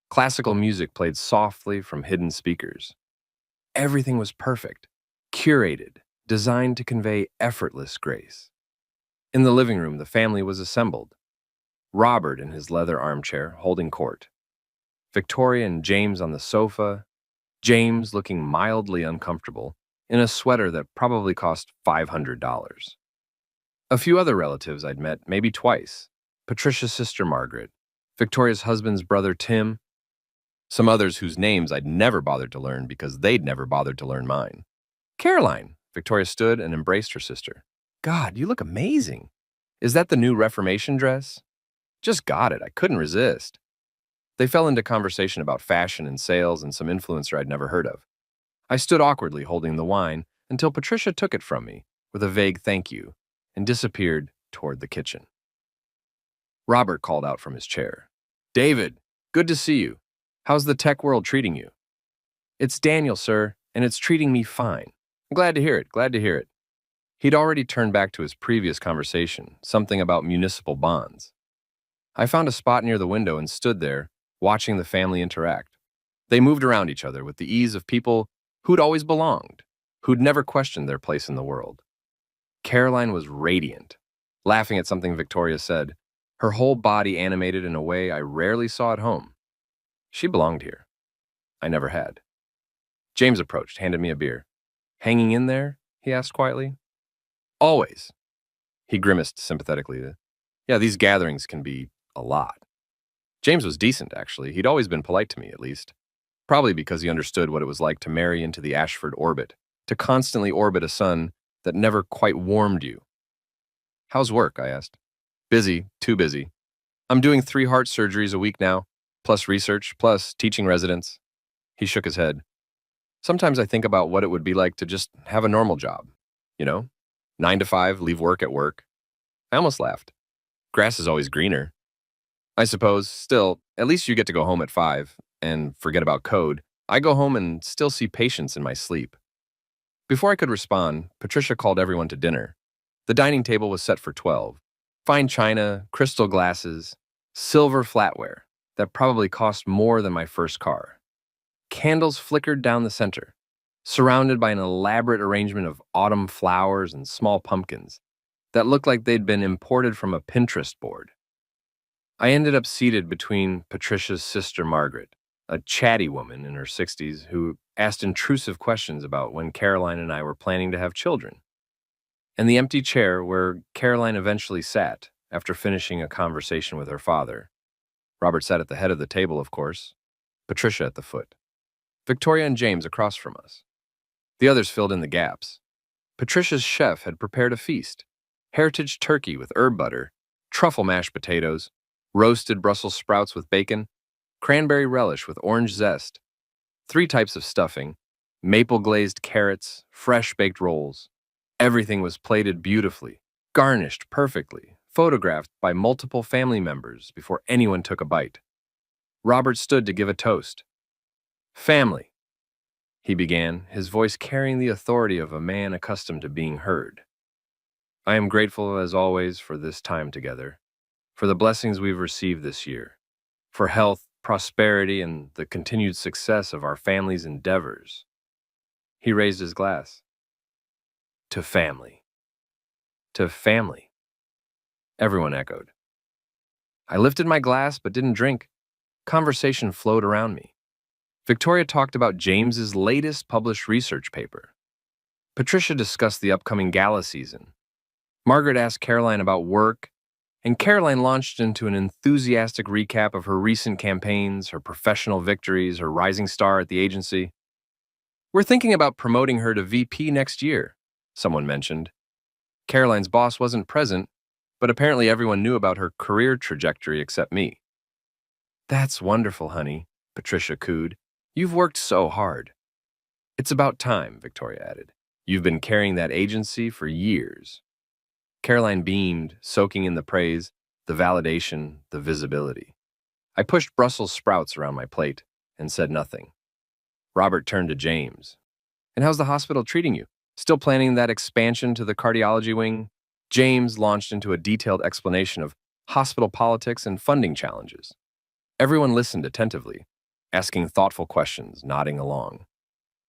Speaker 1: Classical music played softly from hidden speakers. Everything was perfect, curated, designed to convey effortless grace. In the living room, the family was assembled. Robert in his leather armchair, holding court. Victoria and James on the sofa, James looking mildly uncomfortable in a sweater that probably cost $500. A few other relatives I'd met, maybe twice. Patricia's sister Margaret, Victoria's husband's brother Tim, some others whose names I'd never bothered to learn because they'd never bothered to learn mine. Caroline, Victoria stood and embraced her sister. God, you look amazing. Is that the new Reformation dress? Just got it, I couldn't resist. They fell into conversation about fashion and sales and some influencer I'd never heard of. I stood awkwardly holding the wine until Patricia took it from me with a vague thank you and disappeared toward the kitchen. Robert called out from his chair. David, good to see you. How's the tech world treating you? It's Daniel, sir, and it's treating me fine. I'm glad to hear it, glad to hear it. He'd already turned back to his previous conversation, something about municipal bonds. I found a spot near the window and stood there, watching the family interact. They moved around each other with the ease of people who'd always belonged, who'd never questioned their place in the world. Caroline was radiant, laughing at something Victoria said, her whole body animated in a way I rarely saw at home. She belonged here. I never had. James approached, handed me a beer. Hanging in there? He asked quietly. Always. He grimaced sympathetically. Yeah, these gatherings can be a lot. James was decent, actually. He'd always been polite to me, at least. Probably because he understood what it was like to marry into the Ashford orbit, to constantly orbit a sun that never quite warmed you. How's work? I asked. Busy, too busy. I'm doing 3 heart surgeries a week now, plus research, plus teaching residents. He shook his head. Sometimes I think about what it would be like to just have a normal job. 9 to 5, leave work at work. I almost laughed. Grass is always greener. I suppose, still, at least you get to go home at 5, and forget about code. I go home and still see patients in my sleep. Before I could respond, Patricia called everyone to dinner. The dining table was set for 12. Fine china, crystal glasses, silver flatware that probably cost more than my first car. Candles flickered down the center, surrounded by an elaborate arrangement of autumn flowers and small pumpkins that looked like they'd been imported from a Pinterest board. I ended up seated between Patricia's sister Margaret, a chatty woman in her 60s who asked intrusive questions about when Caroline and I were planning to have children, and the empty chair where Caroline eventually sat after finishing a conversation with her father. Robert sat at the head of the table, of course, Patricia at the foot, Victoria and James across from us. The others filled in the gaps. Patricia's chef had prepared a feast: heritage turkey with herb butter, truffle mashed potatoes, roasted Brussels sprouts with bacon, cranberry relish with orange zest, 3 types of stuffing, maple glazed carrots, fresh baked rolls. Everything was plated beautifully, garnished perfectly, photographed by multiple family members before anyone took a bite. Robert stood to give a toast. Family, he began, his voice carrying the authority of a man accustomed to being heard. I am grateful, as always, for this time together, for the blessings we've received this year, for health, prosperity, and the continued success of our family's endeavors. He raised his glass. To family. To family. Everyone echoed. I lifted my glass but didn't drink. Conversation flowed around me. Victoria talked about James's latest published research paper. Patricia discussed the upcoming gala season. Margaret asked Caroline about work, and Caroline launched into an enthusiastic recap of her recent campaigns, her professional victories, her rising star at the agency. We're thinking about promoting her to VP next year, someone mentioned. Caroline's boss wasn't present, but apparently everyone knew about her career trajectory except me. That's wonderful, honey, Patricia cooed. You've worked so hard. It's about time, Victoria added. You've been carrying that agency for years. Caroline beamed, soaking in the praise, the validation, the visibility. I pushed Brussels sprouts around my plate and said nothing. Robert turned to James. And how's the hospital treating you? Still planning that expansion to the cardiology wing? James launched into a detailed explanation of hospital politics and funding challenges. Everyone listened attentively, asking thoughtful questions, nodding along.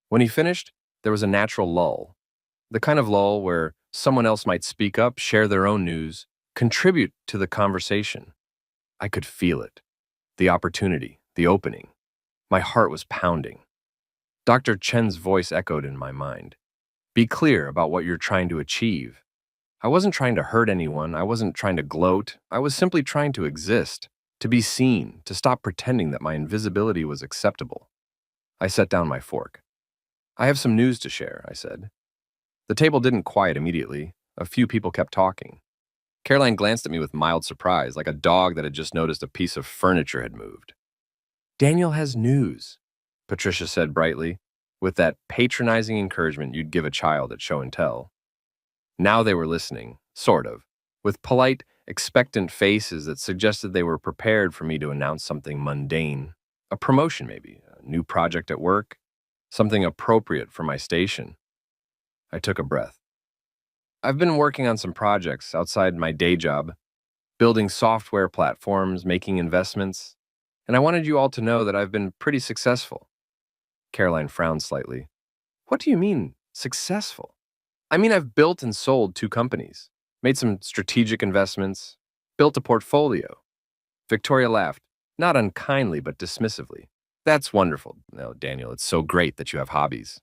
Speaker 1: When he finished, there was a natural lull, the kind of lull where someone else might speak up, share their own news, contribute to the conversation. I could feel it, the opportunity, the opening. My heart was pounding. Dr. Chen's voice echoed in my mind. Be clear about what you're trying to achieve. I wasn't trying to hurt anyone. I wasn't trying to gloat. I was simply trying to exist, to be seen, to stop pretending that my invisibility was acceptable. I set down my fork. I have some news to share, I said. The table didn't quiet immediately. A few people kept talking. Caroline glanced at me with mild surprise, like a dog that had just noticed a piece of furniture had moved. Daniel has news, Patricia said brightly, with that patronizing encouragement you'd give a child at show and tell. Now they were listening, sort of, with polite, expectant faces that suggested they were prepared for me to announce something mundane, a promotion maybe, a new project at work, something appropriate for my station. I took a breath. I've been working on some projects outside my day job, building software platforms, making investments, and I wanted you all to know that I've been pretty successful. Caroline frowned slightly. What do you mean, successful? I mean, I've built and sold 2 companies, made some strategic investments, built a portfolio. Victoria laughed, not unkindly but dismissively. That's wonderful. No, Daniel, it's so great that you have hobbies.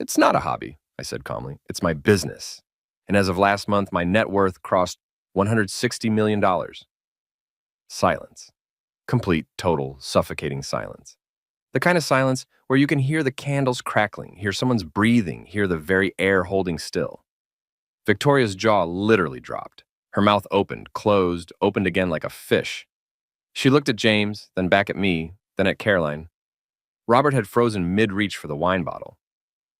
Speaker 1: It's not a hobby, I said calmly. It's my business. And as of last month, my net worth crossed $160 million. Silence. Complete, total, suffocating silence. The kind of silence where you can hear the candles crackling, hear someone's breathing, hear the very air holding still. Victoria's jaw literally dropped. Her mouth opened, closed, opened again like a fish. She looked at James, then back at me, then at Caroline. Robert had frozen mid-reach for the wine bottle.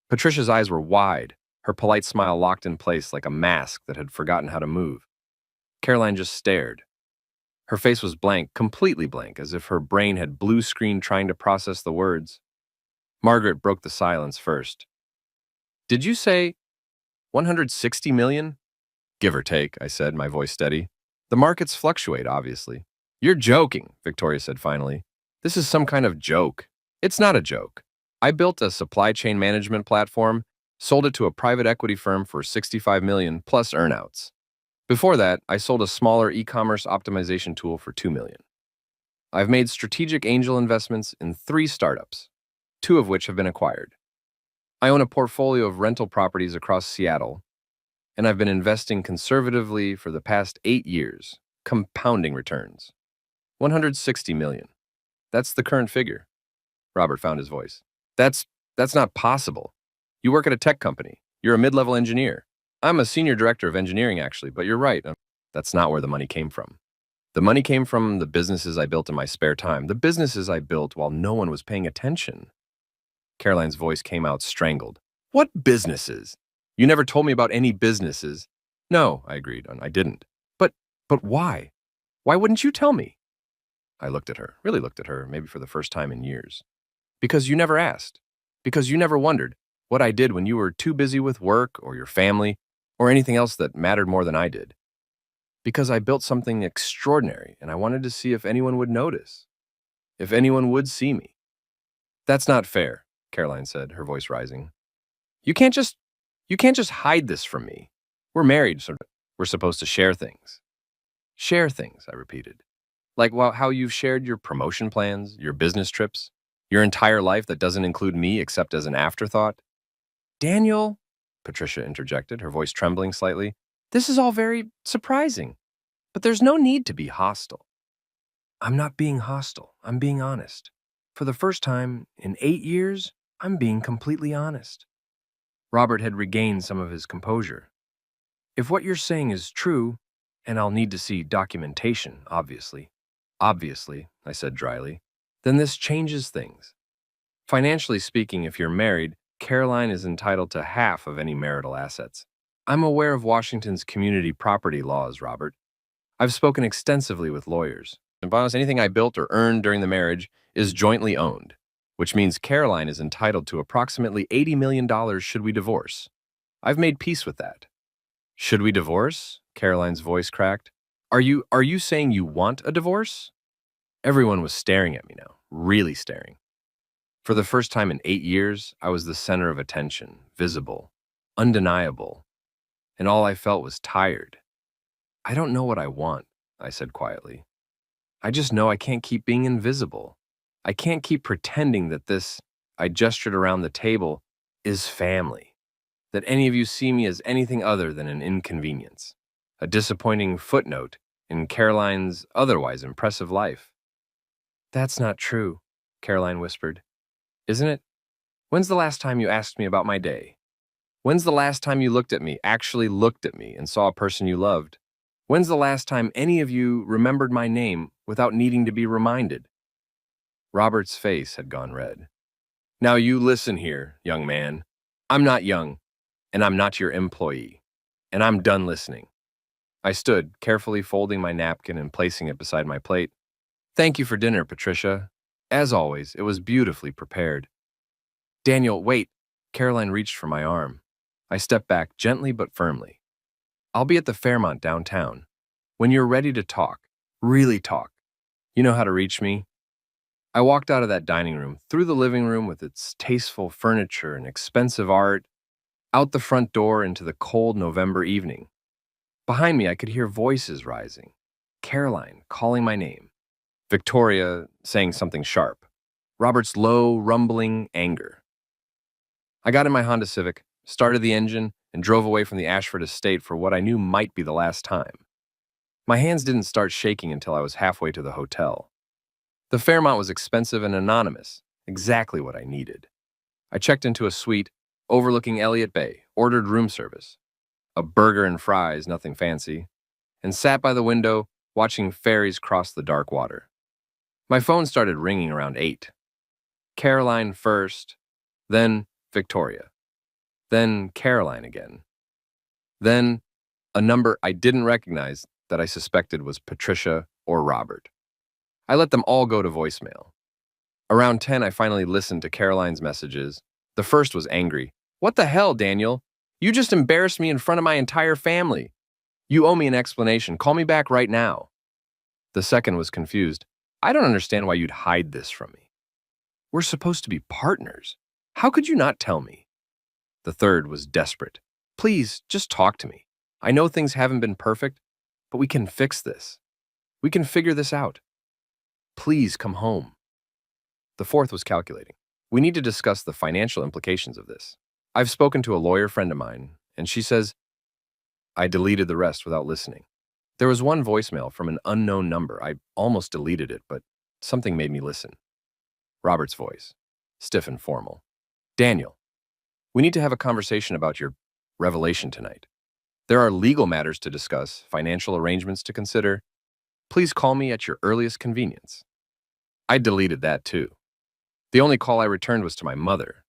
Speaker 1: Patricia's eyes were wide, her polite smile locked in place like a mask that had forgotten how to move. Caroline just stared. Her face was blank, completely blank, as if her brain had blue screened trying to process the words. Margaret broke the silence first. Did you say 160 million? Give or take, I said, my voice steady. The markets fluctuate, obviously. You're joking, Victoria said finally. This is some kind of joke. It's not a joke. I built a supply chain management platform, sold it to a private equity firm for 65 million plus earnouts. Before that, I sold a smaller e-commerce optimization tool for 2 million. I've made strategic angel investments in 3 startups, 2 of which have been acquired. I own a portfolio of rental properties across Seattle, and I've been investing conservatively for the past 8 years, compounding returns. 160 million. That's the current figure. Robert found his voice. That's not possible. You work at a tech company. You're a mid-level engineer. I'm a senior director of engineering, actually, but you're right. That's not where the money came from. The money came from the businesses I built in my spare time, the businesses I built while no one was paying attention. Caroline's voice came out strangled. What businesses? You never told me about any businesses. No, I agreed. I didn't. But why? Why wouldn't you tell me? I looked at her, really looked at her, maybe for the first time in years. Because you never asked. Because you never wondered what I did when you were too busy with work or your family or anything else that mattered more than I did. Because I built something extraordinary and I wanted to see if anyone would notice, if anyone would see me. That's not fair, Caroline said, her voice rising. You can't just hide this from me. We're married, so we're supposed to share things. Share things, I repeated. Like how you've shared your promotion plans, your business trips, your entire life that doesn't include me except as an afterthought. Daniel, Patricia interjected, her voice trembling slightly, this is all very surprising, but there's no need to be hostile. I'm not being hostile. I'm being honest. For the first time in 8 years, I'm being completely honest. Robert had regained some of his composure. If what you're saying is true, and I'll need to see documentation, obviously, I said dryly, then this changes things. Financially speaking, if you're married, Caroline is entitled to half of any marital assets. I'm aware of Washington's community property laws, Robert. I've spoken extensively with lawyers. And bonus, anything I built or earned during the marriage is jointly owned, which means Caroline is entitled to approximately $80 million should we divorce. I've made peace with that. Should we divorce? Caroline's voice cracked. Are you saying you want a divorce? Everyone was staring at me now, really staring. For the first time in 8 years, I was the center of attention, visible, undeniable, and all I felt was tired. I don't know what I want, I said quietly. I just know I can't keep being invisible. I can't keep pretending that this, I gestured around the table, is family. That any of you see me as anything other than an inconvenience, a disappointing footnote in Caroline's otherwise impressive life. That's not true, Caroline whispered. Isn't it? When's the last time you asked me about my day? When's the last time you looked at me, actually looked at me, and saw a person you loved? When's the last time any of you remembered my name without needing to be reminded? Robert's face had gone red. Now you listen here, young man. I'm not young, and I'm not your employee, and I'm done listening. I stood, carefully folding my napkin and placing it beside my plate. Thank you for dinner, Patricia. As always, it was beautifully prepared. Daniel, wait. Caroline reached for my arm. I stepped back gently but firmly. I'll be at the Fairmont downtown. When you're ready to talk, really talk, you know how to reach me. I walked out of that dining room, through the living room with its tasteful furniture and expensive art, out the front door into the cold November evening. Behind me, I could hear voices rising. Caroline calling my name. Victoria saying something sharp. Robert's low, rumbling anger. I got in my Honda Civic, started the engine, and drove away from the Ashford estate for what I knew might be the last time. My hands didn't start shaking until I was halfway to the hotel. The Fairmont was expensive and anonymous, exactly what I needed. I checked into a suite overlooking Elliott Bay, ordered room service, a burger and fries, nothing fancy, and sat by the window watching ferries cross the dark water. My phone started ringing around 8. Caroline first, then Victoria, then Caroline again. Then a number I didn't recognize that I suspected was Patricia or Robert. I let them all go to voicemail. Around 10, I finally listened to Caroline's messages. The first was angry. What the hell, Daniel? You just embarrassed me in front of my entire family. You owe me an explanation. Call me back right now. The second was confused. I don't understand why you'd hide this from me. We're supposed to be partners. How could you not tell me? The third was desperate. Please, just talk to me. I know things haven't been perfect, but we can fix this. We can figure this out. Please come home. The fourth was calculating. We need to discuss the financial implications of this. I've spoken to a lawyer friend of mine, and she says I deleted the rest without listening. There was one voicemail from an unknown number. I almost deleted it, but something made me listen. Robert's voice, stiff and formal. Daniel, we need to have a conversation about your revelation tonight. There are legal matters to discuss, financial arrangements to consider. Please call me at your earliest convenience. I deleted that too. The only call I returned was to my mother.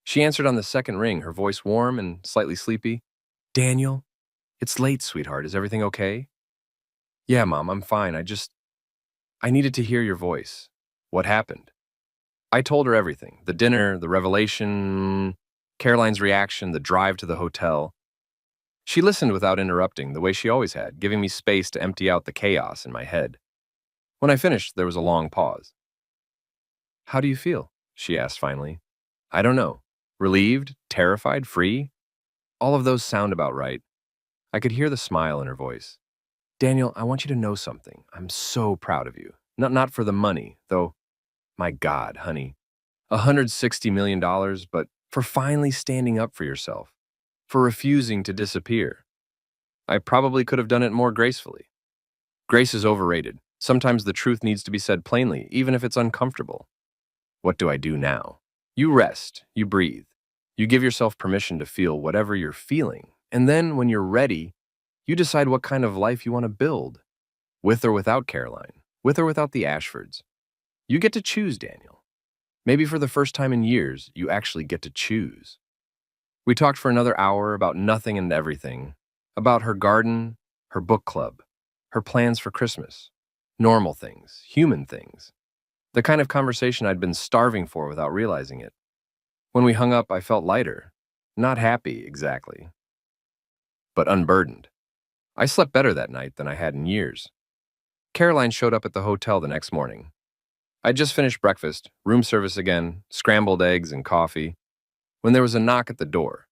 Speaker 1: She answered on the second ring, her voice warm and slightly sleepy. Daniel, it's late, sweetheart. Is everything okay? Yeah, Mom, I'm fine. I needed to hear your voice. What happened? I told her everything. The dinner, the revelation, Caroline's reaction, the drive to the hotel. She listened without interrupting, the way she always had, giving me space to empty out the chaos in my head. When I finished, there was a long pause. How do you feel? She asked finally. I don't know. Relieved? Terrified? Free? All of those sound about right. I could hear the smile in her voice. Daniel, I want you to know something. I'm so proud of you. Not for the money, though. My God, honey. $160 million, but for finally standing up for yourself. For refusing to disappear. I probably could have done it more gracefully. Grace is overrated. Sometimes the truth needs to be said plainly, even if it's uncomfortable. What do I do now? You rest, you breathe. You give yourself permission to feel whatever you're feeling, and then when you're ready, you decide what kind of life you want to build. With or without Caroline, with or without the Ashfords. You get to choose, Daniel. Maybe for the first time in years, you actually get to choose. We talked for another hour about nothing and everything, about her garden, her book club, her plans for Christmas, normal things, human things, the kind of conversation I'd been starving for without realizing it. When we hung up, I felt lighter, not happy exactly, but unburdened. I slept better that night than I had in years. Caroline showed up at the hotel the next morning. I'd just finished breakfast, room service again, scrambled eggs and coffee, when there was a knock at the door.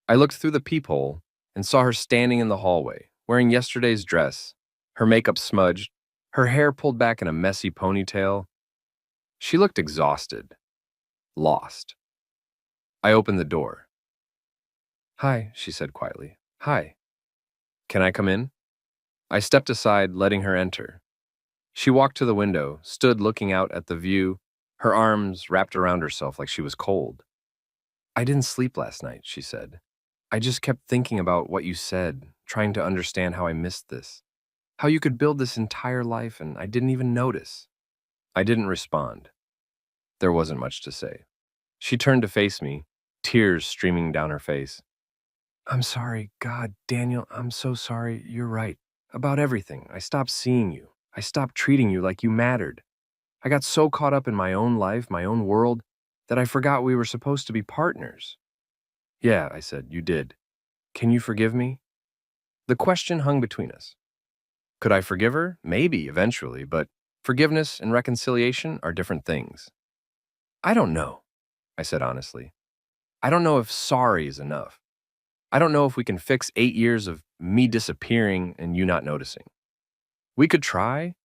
Speaker 1: I looked through the peephole and saw her standing in the hallway, wearing yesterday's dress, her makeup smudged, her hair pulled back in a messy ponytail. She looked exhausted, lost. I opened the door. "Hi," she said quietly. "Hi. Can I come in?" I stepped aside, letting her enter. She walked to the window, stood looking out at the view, her arms wrapped around herself like she was cold. "I didn't sleep last night," she said. "I just kept thinking about what you said, trying to understand how I missed this. How you could build this entire life and I didn't even notice." I didn't respond. There wasn't much to say. She turned to face me, tears streaming down her face. "I'm sorry, God, Daniel, I'm so sorry. You're right. About everything. I stopped seeing you. I stopped treating you like you mattered. I got so caught up in my own life, my own world, that I forgot we were supposed to be partners." "Yeah," I said, "you did. Can you forgive me?" The question hung between us. Could I forgive her? Maybe, eventually, but forgiveness and reconciliation are different things. "I don't know," I said honestly. "I don't know if sorry is enough. I don't know if we can fix 8 years of me disappearing and you not noticing. We could try.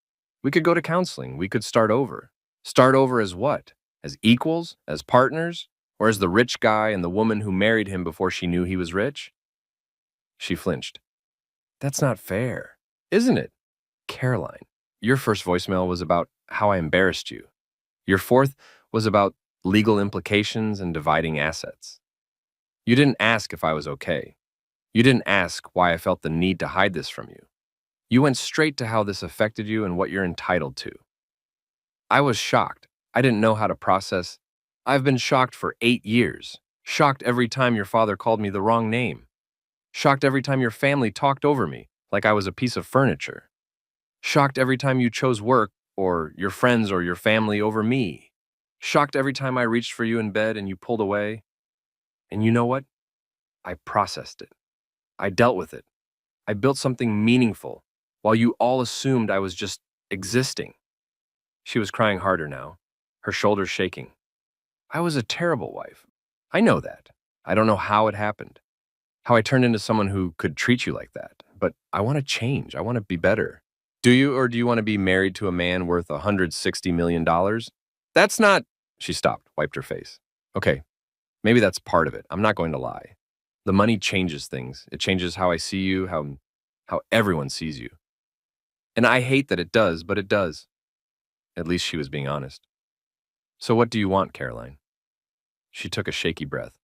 Speaker 1: We could go to counseling. We could start over. Start over as what? As equals? As partners? Or as the rich guy and the woman who married him before she knew he was rich?" She flinched. "That's not fair, isn't it? Caroline, your first voicemail was about how I embarrassed you. Your fourth was about legal implications and dividing assets. You didn't ask if I was okay. You didn't ask why I felt the need to hide this from you. You went straight to how this affected you and what you're entitled to." I was shocked. I didn't know how to process. I've been shocked for 8 years. Shocked every time your father called me the wrong name. Shocked every time your family talked over me like I was a piece of furniture. Shocked every time you chose work or your friends or your family over me. Shocked every time I reached for you in bed and you pulled away. And you know what? I processed it. I dealt with it. I built something meaningful while you all assumed I was just existing. She was crying harder now, her shoulders shaking. I was a terrible wife. I know that. I don't know how it happened, how I turned into someone who could treat you like that. But I want to change. I want to be better. Do you, or do you want to be married to a man worth $160 million? That's not. She stopped, wiped her face. Okay, maybe that's part of it. I'm not going to lie. The money changes things. It changes how I see you, how everyone sees you. And I hate that it does, but it does. At least she was being honest. So what do you want, Caroline? She took a shaky breath.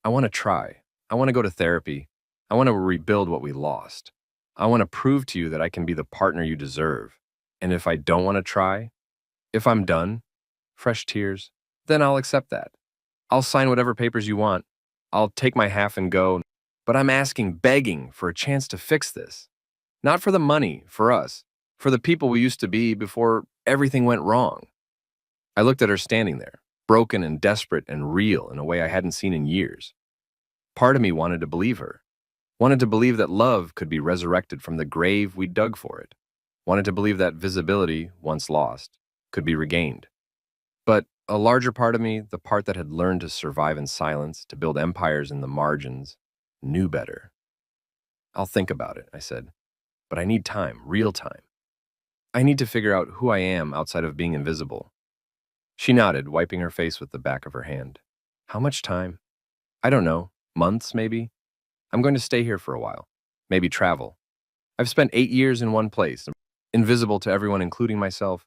Speaker 1: I want to try. I want to go to therapy. I want to rebuild what we lost. I want to prove to you that I can be the partner you deserve. And if I don't want to try, if I'm done, fresh tears, then I'll accept that. I'll sign whatever papers you want. I'll take my half and go. But I'm asking, begging for a chance to fix this. Not for the money, for us. For the people we used to be before everything went wrong. I looked at her standing there, broken and desperate and real in a way I hadn't seen in years. Part of me wanted to believe her. Wanted to believe that love could be resurrected from the grave we dug for it. Wanted to believe that visibility, once lost, could be regained. But a larger part of me, the part that had learned to survive in silence, to build empires in the margins, knew better. I'll think about it, I said. But I need time, real time. I need to figure out who I am outside of being invisible. She nodded, wiping her face with the back of her hand. How much time? I don't know. Months, maybe? I'm going to stay here for a while. Maybe travel. I've spent 8 years in one place, invisible to everyone, including myself.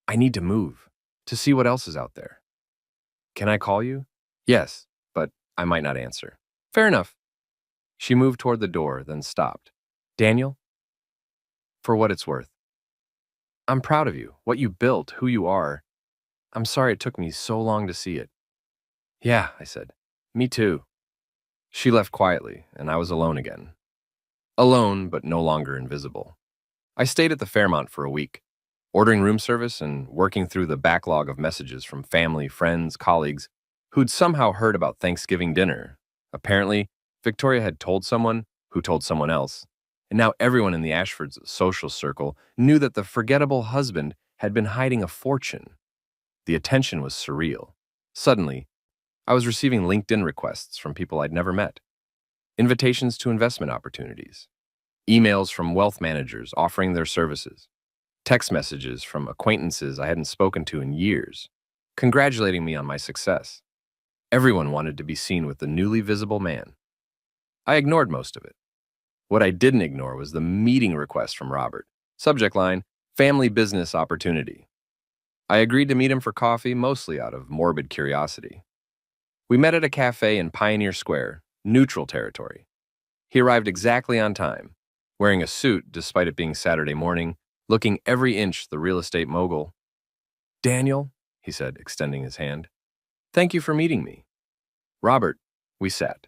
Speaker 1: I need to move, to see what else is out there. Can I call you? Yes, but I might not answer. Fair enough. She moved toward the door, then stopped. Daniel? For what it's worth. I'm proud of you, what you built, who you are. I'm sorry it took me so long to see it. Yeah, I said. Me too. She left quietly, and I was alone again. Alone, but no longer invisible. I stayed at the Fairmont for a week, ordering room service and working through the backlog of messages from family, friends, colleagues who'd somehow heard about Thanksgiving dinner. Apparently, Victoria had told someone who told someone else, and now everyone in the Ashfords' social circle knew that the forgettable husband had been hiding a fortune. The attention was surreal. Suddenly, I was receiving LinkedIn requests from people I'd never met, invitations to investment opportunities, emails from wealth managers offering their services, text messages from acquaintances I hadn't spoken to in years, congratulating me on my success. Everyone wanted to be seen with the newly visible man. I ignored most of it. What I didn't ignore was the meeting request from Robert. Subject line, family business opportunity. I agreed to meet him for coffee, mostly out of morbid curiosity. We met at a cafe in Pioneer Square, neutral territory. He arrived exactly on time, wearing a suit despite it being Saturday morning, looking every inch the real estate mogul. Daniel, he said, extending his hand. Thank you for meeting me. Robert, we sat.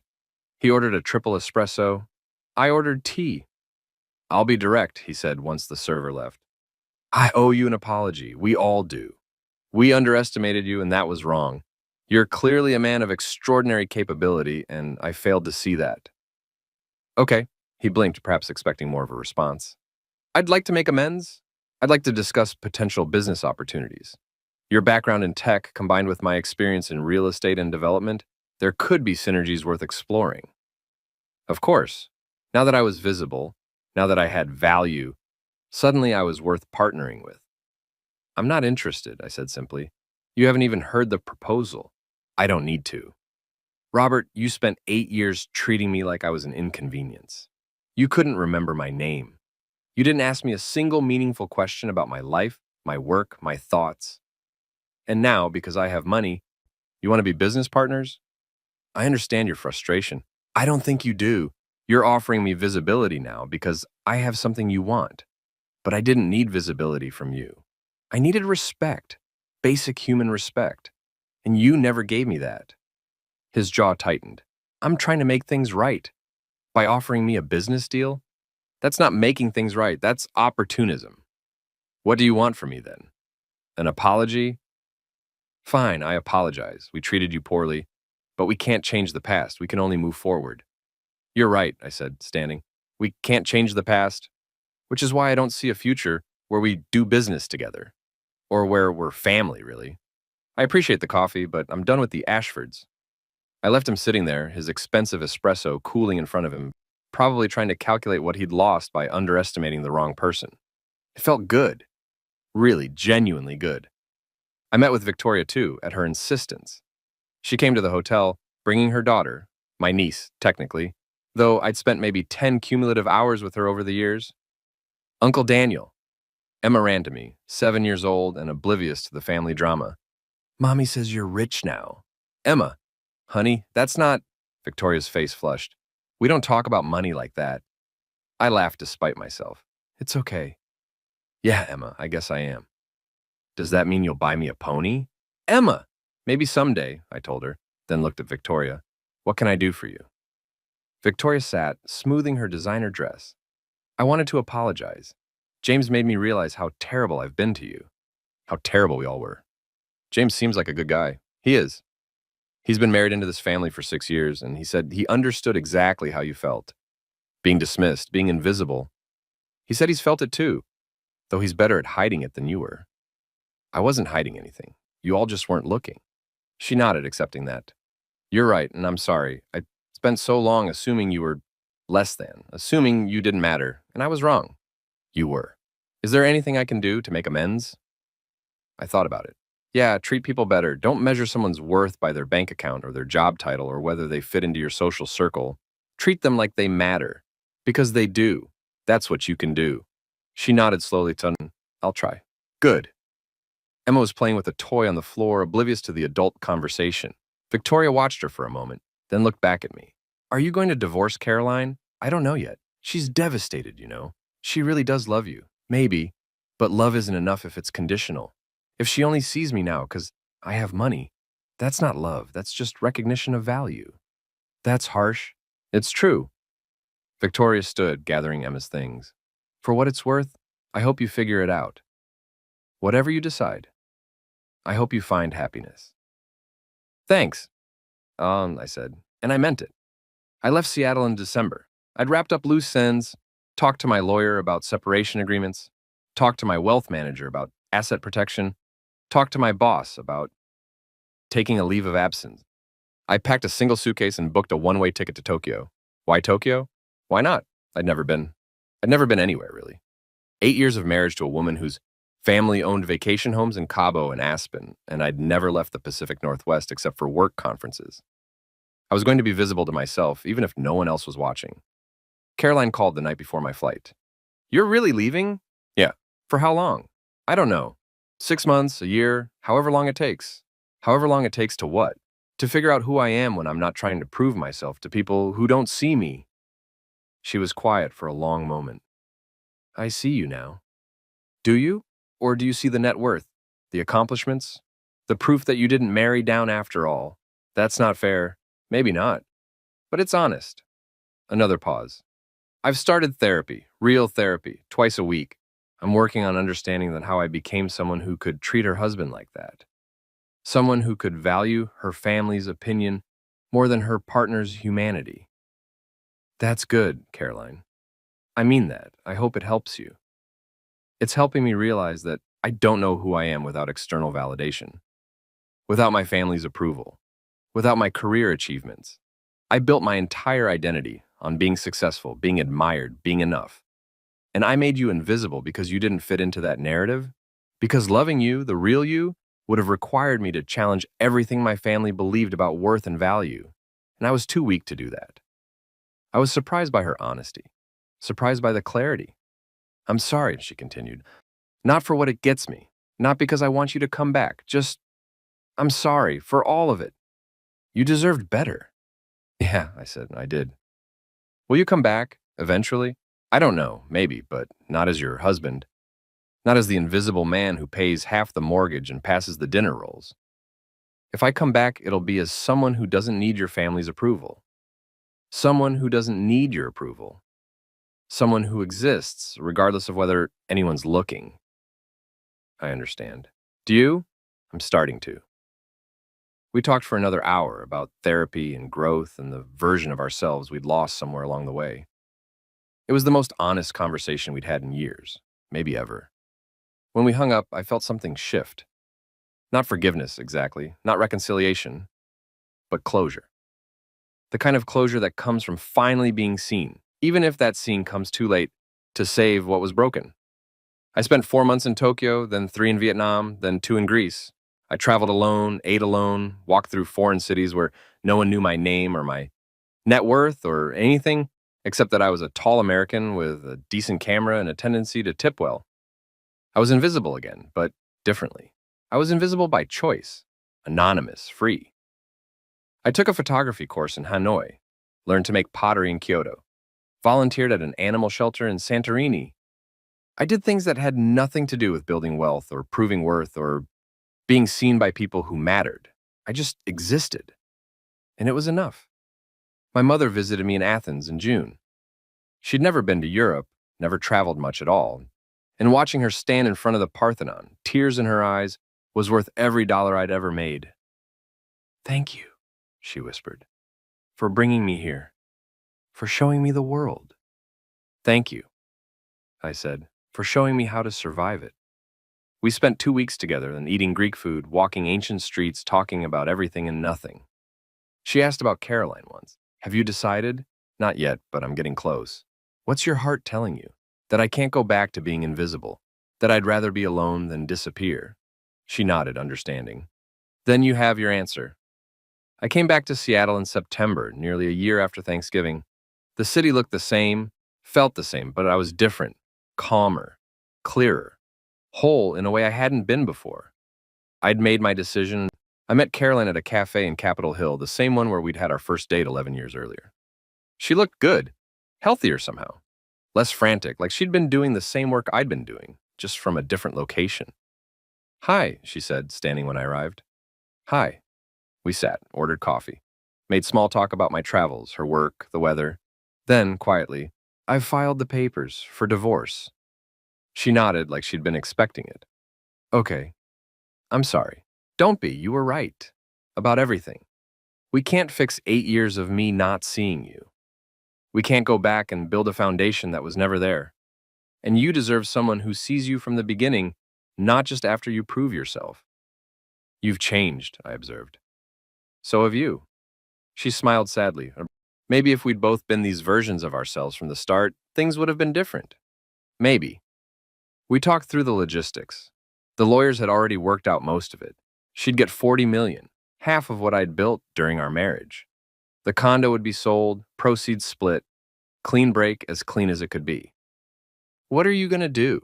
Speaker 1: He ordered a triple espresso. I ordered tea. I'll be direct, he said once the server left. I owe you an apology. We all do. We underestimated you, and that was wrong. You're clearly a man of extraordinary capability, and I failed to see that. Okay, he blinked, perhaps expecting more of a response. I'd like to make amends. I'd like to discuss potential business opportunities. Your background in tech, combined with my experience in real estate and development, there could be synergies worth exploring. Of course, now that I was visible, now that I had value, suddenly I was worth partnering with. I'm not interested, I said simply. You haven't even heard the proposal. I don't need to. Robert, you spent 8 years treating me like I was an inconvenience. You couldn't remember my name. You didn't ask me a single meaningful question about my life, my work, my thoughts. And now, because I have money, you want to be business partners? I understand your frustration. I don't think you do. You're offering me visibility now because I have something you want. But I didn't need visibility from you. I needed respect, basic human respect. And you never gave me that. His jaw tightened. I'm trying to make things right. By offering me a business deal? That's not making things right. That's opportunism. What do you want from me then? An apology? Fine, I apologize. We treated you poorly, but we can't change the past. We can only move forward. You're right, I said, standing. We can't change the past, which is why I don't see a future where we do business together, or where we're family, really. I appreciate the coffee, but I'm done with the Ashfords. I left him sitting there, his expensive espresso cooling in front of him, probably trying to calculate what he'd lost by underestimating the wrong person. It felt good. Really, genuinely good. I met with Victoria, too, at her insistence. She came to the hotel, bringing her daughter, my niece, technically, though I'd spent maybe 10 cumulative hours with her over the years. Uncle Daniel. Emma ran to me, 7 years old and oblivious to the family drama. Mommy says you're rich now. Emma, honey, that's not... Victoria's face flushed. We don't talk about money like that. I laughed despite myself. It's okay. Yeah, Emma, I guess I am. Does that mean you'll buy me a pony? Emma! Maybe someday, I told her, then looked at Victoria. What can I do for you? Victoria sat, smoothing her designer dress. I wanted to apologize. James made me realize how terrible I've been to you. How terrible we all were. James seems like a good guy. He is. He's been married into this family for 6 years, and he said he understood exactly how you felt. Being dismissed, being invisible. He said he's felt it too, though he's better at hiding it than you were. I wasn't hiding anything. You all just weren't looking. She nodded, accepting that. You're right, and I'm sorry. I spent so long assuming you were less than, assuming you didn't matter, and I was wrong. You were. Is there anything I can do to make amends? I thought about it. Yeah, treat people better. Don't measure someone's worth by their bank account or their job title or whether they fit into your social circle. Treat them like they matter. Because they do. That's what you can do. She nodded slowly to, I'll try. Good. Emma was playing with a toy on the floor, oblivious to the adult conversation. Victoria watched her for a moment, then looked back at me. Are you going to divorce Caroline? I don't know yet. She's devastated, you know. She really does love you. Maybe. But love isn't enough if it's conditional. If she only sees me now because I have money. That's not love. That's just recognition of value. That's harsh. It's true. Victoria stood, gathering Emma's things. For what it's worth, I hope you figure it out. Whatever you decide, I hope you find happiness. Thanks, I said, and I meant it. I left Seattle in December. I'd wrapped up loose ends, talked to my lawyer about separation agreements, talked to my wealth manager about asset protection, talked to my boss about taking a leave of absence. I packed a single suitcase and booked a one-way ticket to Tokyo. Why Tokyo? Why not? I'd never been. I'd never been anywhere, really. 8 years of marriage to a woman whose family owned vacation homes in Cabo and Aspen, and I'd never left the Pacific Northwest except for work conferences. I was going to be visible to myself, even if no one else was watching. Caroline called the night before my flight. You're really leaving? Yeah. For how long? I don't know. 6 months, a year, however long it takes. However long it takes to what? To figure out who I am when I'm not trying to prove myself to people who don't see me. She was quiet for a long moment. I see you now. Do you? Or do you see the net worth, the accomplishments, the proof that you didn't marry down after all? That's not fair. Maybe not. But it's honest. Another pause. I've started therapy, real therapy, twice a week. I'm working on understanding that how I became someone who could treat her husband like that. Someone who could value her family's opinion more than her partner's humanity. That's good, Caroline. I mean that. I hope it helps you. It's helping me realize that I don't know who I am without external validation, without my family's approval, without my career achievements. I built my entire identity on being successful, being admired, being enough. And I made you invisible because you didn't fit into that narrative? Because loving you, the real you, would have required me to challenge everything my family believed about worth and value. And I was too weak to do that. I was surprised by her honesty, surprised by the clarity. I'm sorry, she continued. Not for what it gets me, not because I want you to come back, just, I'm sorry for all of it. You deserved better. Yeah, I said, I did. Will you come back, eventually? I don't know, maybe, but not as your husband. Not as the invisible man who pays half the mortgage and passes the dinner rolls. If I come back, it'll be as someone who doesn't need your family's approval. Someone who doesn't need your approval. Someone who exists, regardless of whether anyone's looking. I understand. Do you? I'm starting to. We talked for another hour about therapy and growth and the version of ourselves we'd lost somewhere along the way. It was the most honest conversation we'd had in years, maybe ever. When we hung up, I felt something shift. Not forgiveness, exactly, not reconciliation, but closure. The kind of closure that comes from finally being seen, even if that scene comes too late to save what was broken. I spent 4 months in Tokyo, then 3 in Vietnam, then 2 in Greece. I traveled alone, ate alone, walked through foreign cities where no one knew my name or my net worth or anything, except that I was a tall American with a decent camera and a tendency to tip well. I was invisible again, but differently. I was invisible by choice, anonymous, free. I took a photography course in Hanoi, learned to make pottery in Kyoto, volunteered at an animal shelter in Santorini. I did things that had nothing to do with building wealth or proving worth or being seen by people who mattered. I just existed. And it was enough. My mother visited me in Athens in June. She'd never been to Europe, never traveled much at all. And watching her stand in front of the Parthenon, tears in her eyes, was worth every dollar I'd ever made. Thank you, she whispered, for bringing me here, for showing me the world. Thank you, I said, for showing me how to survive it. We spent 2 weeks together and eating Greek food, walking ancient streets, talking about everything and nothing. She asked about Caroline once. Have you decided? Not yet, but I'm getting close. What's your heart telling you? That I can't go back to being invisible? That I'd rather be alone than disappear? She nodded, understanding. Then you have your answer. I came back to Seattle in September, nearly a year after Thanksgiving. The city looked the same, felt the same, but I was different, calmer, clearer, whole in a way I hadn't been before. I'd made my decision. I met Caroline at a cafe in Capitol Hill, the same one where we'd had our first date 11 years earlier. She looked good, healthier somehow, less frantic, like she'd been doing the same work I'd been doing, just from a different location. Hi, she said, standing when I arrived. Hi. We sat, ordered coffee, made small talk about my travels, her work, the weather. Then, quietly, I've filed the papers for divorce. She nodded like she'd been expecting it. Okay, I'm sorry. Don't be, you were right. About everything. We can't fix 8 years of me not seeing you. We can't go back and build a foundation that was never there. And you deserve someone who sees you from the beginning, not just after you prove yourself. You've changed, I observed. So have you. She smiled sadly. Maybe if we'd both been these versions of ourselves from the start, things would have been different. Maybe. We talked through the logistics. The lawyers had already worked out most of it. She'd get 40 million, half of what I'd built during our marriage. The condo would be sold, proceeds split, clean break as clean as it could be. What are you going to do?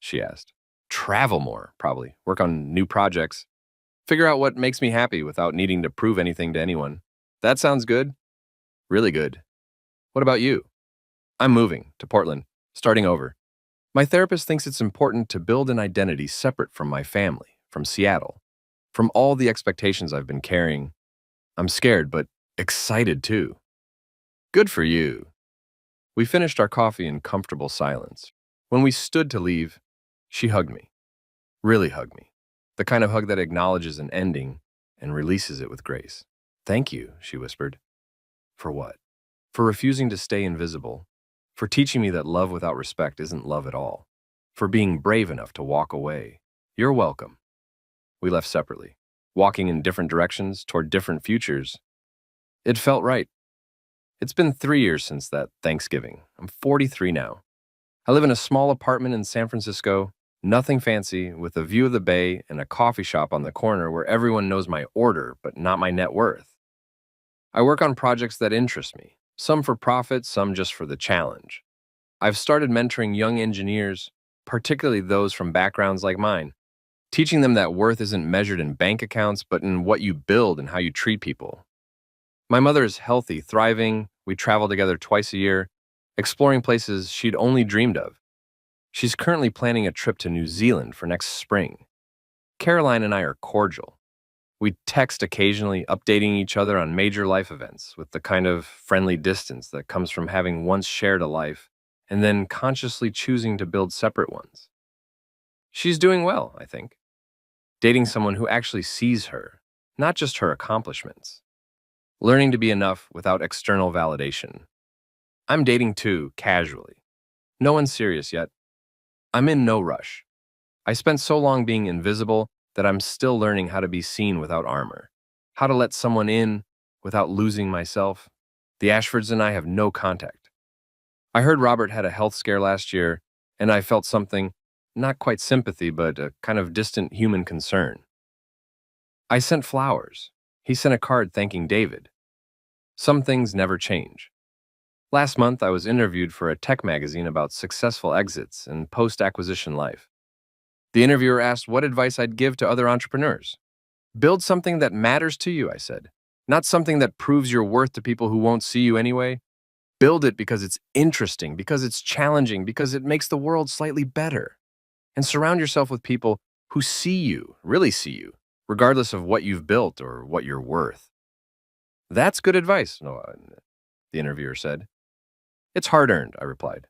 Speaker 1: She asked. Travel more, probably. Work on new projects. Figure out what makes me happy without needing to prove anything to anyone. That sounds good. Really good. What about you? I'm moving to Portland, starting over. My therapist thinks it's important to build an identity separate from my family, from Seattle, from all the expectations I've been carrying. I'm scared, but excited too. Good for you. We finished our coffee in comfortable silence. When we stood to leave, she hugged me. Really hugged me. The kind of hug that acknowledges an ending and releases it with grace. Thank you, she whispered. For what? For refusing to stay invisible. For teaching me that love without respect isn't love at all. For being brave enough to walk away. You're welcome. We left separately, walking in different directions toward different futures. It felt right. It's been 3 years since that Thanksgiving. I'm 43 now. I live in a small apartment in San Francisco, nothing fancy, with a view of the bay and a coffee shop on the corner where everyone knows my order, but not my net worth. I work on projects that interest me, some for profit, some just for the challenge. I've started mentoring young engineers, particularly those from backgrounds like mine, teaching them that worth isn't measured in bank accounts, but in what you build and how you treat people. My mother is healthy, thriving. We travel together twice a year, exploring places she'd only dreamed of. She's currently planning a trip to New Zealand for next spring. Caroline and I are cordial. We text occasionally, updating each other on major life events with the kind of friendly distance that comes from having once shared a life and then consciously choosing to build separate ones. She's doing well, I think. Dating someone who actually sees her, not just her accomplishments. Learning to be enough without external validation. I'm dating too, casually. No one's serious yet. I'm in no rush. I spent so long being invisible that I'm still learning how to be seen without armor, how to let someone in without losing myself. The Ashfords and I have no contact. I heard Robert had a health scare last year, and I felt something, not quite sympathy, but a kind of distant human concern. I sent flowers. He sent a card thanking David. Some things never change. Last month, I was interviewed for a tech magazine about successful exits and post-acquisition life. The interviewer asked what advice I'd give to other entrepreneurs. Build something that matters to you, I said. Not something that proves your worth to people who won't see you anyway. Build it because it's interesting, because it's challenging, because it makes the world slightly better. And surround yourself with people who see you, really see you, regardless of what you've built or what you're worth. That's good advice, the interviewer said. It's hard-earned, I replied.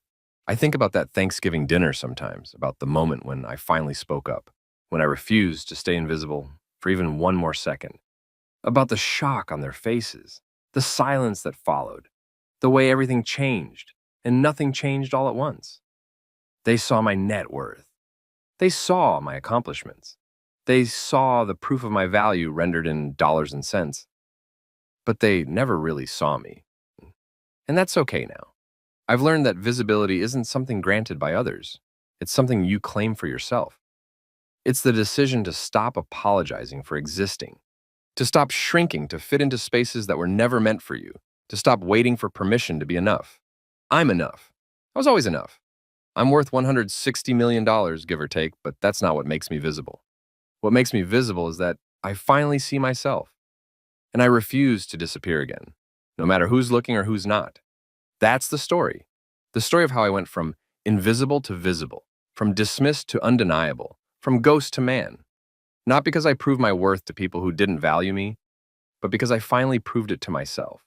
Speaker 1: I think about that Thanksgiving dinner sometimes, about the moment when I finally spoke up, when I refused to stay invisible for even one more second, about the shock on their faces, the silence that followed, the way everything changed, and nothing changed all at once. They saw my net worth. They saw my accomplishments. They saw the proof of my value rendered in dollars and cents. But they never really saw me. And that's okay now. I've learned that visibility isn't something granted by others. It's something you claim for yourself. It's the decision to stop apologizing for existing, to stop shrinking to fit into spaces that were never meant for you, to stop waiting for permission to be enough. I'm enough. I was always enough. I'm worth $160 million, give or take, but that's not what makes me visible. What makes me visible is that I finally see myself, and I refuse to disappear again, no matter who's looking or who's not. That's the story of how I went from invisible to visible, from dismissed to undeniable, from ghost to man. Not because I proved my worth to people who didn't value me, but because I finally proved it to myself.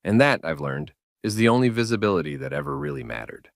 Speaker 1: And that, I've learned, is the only visibility that ever really mattered.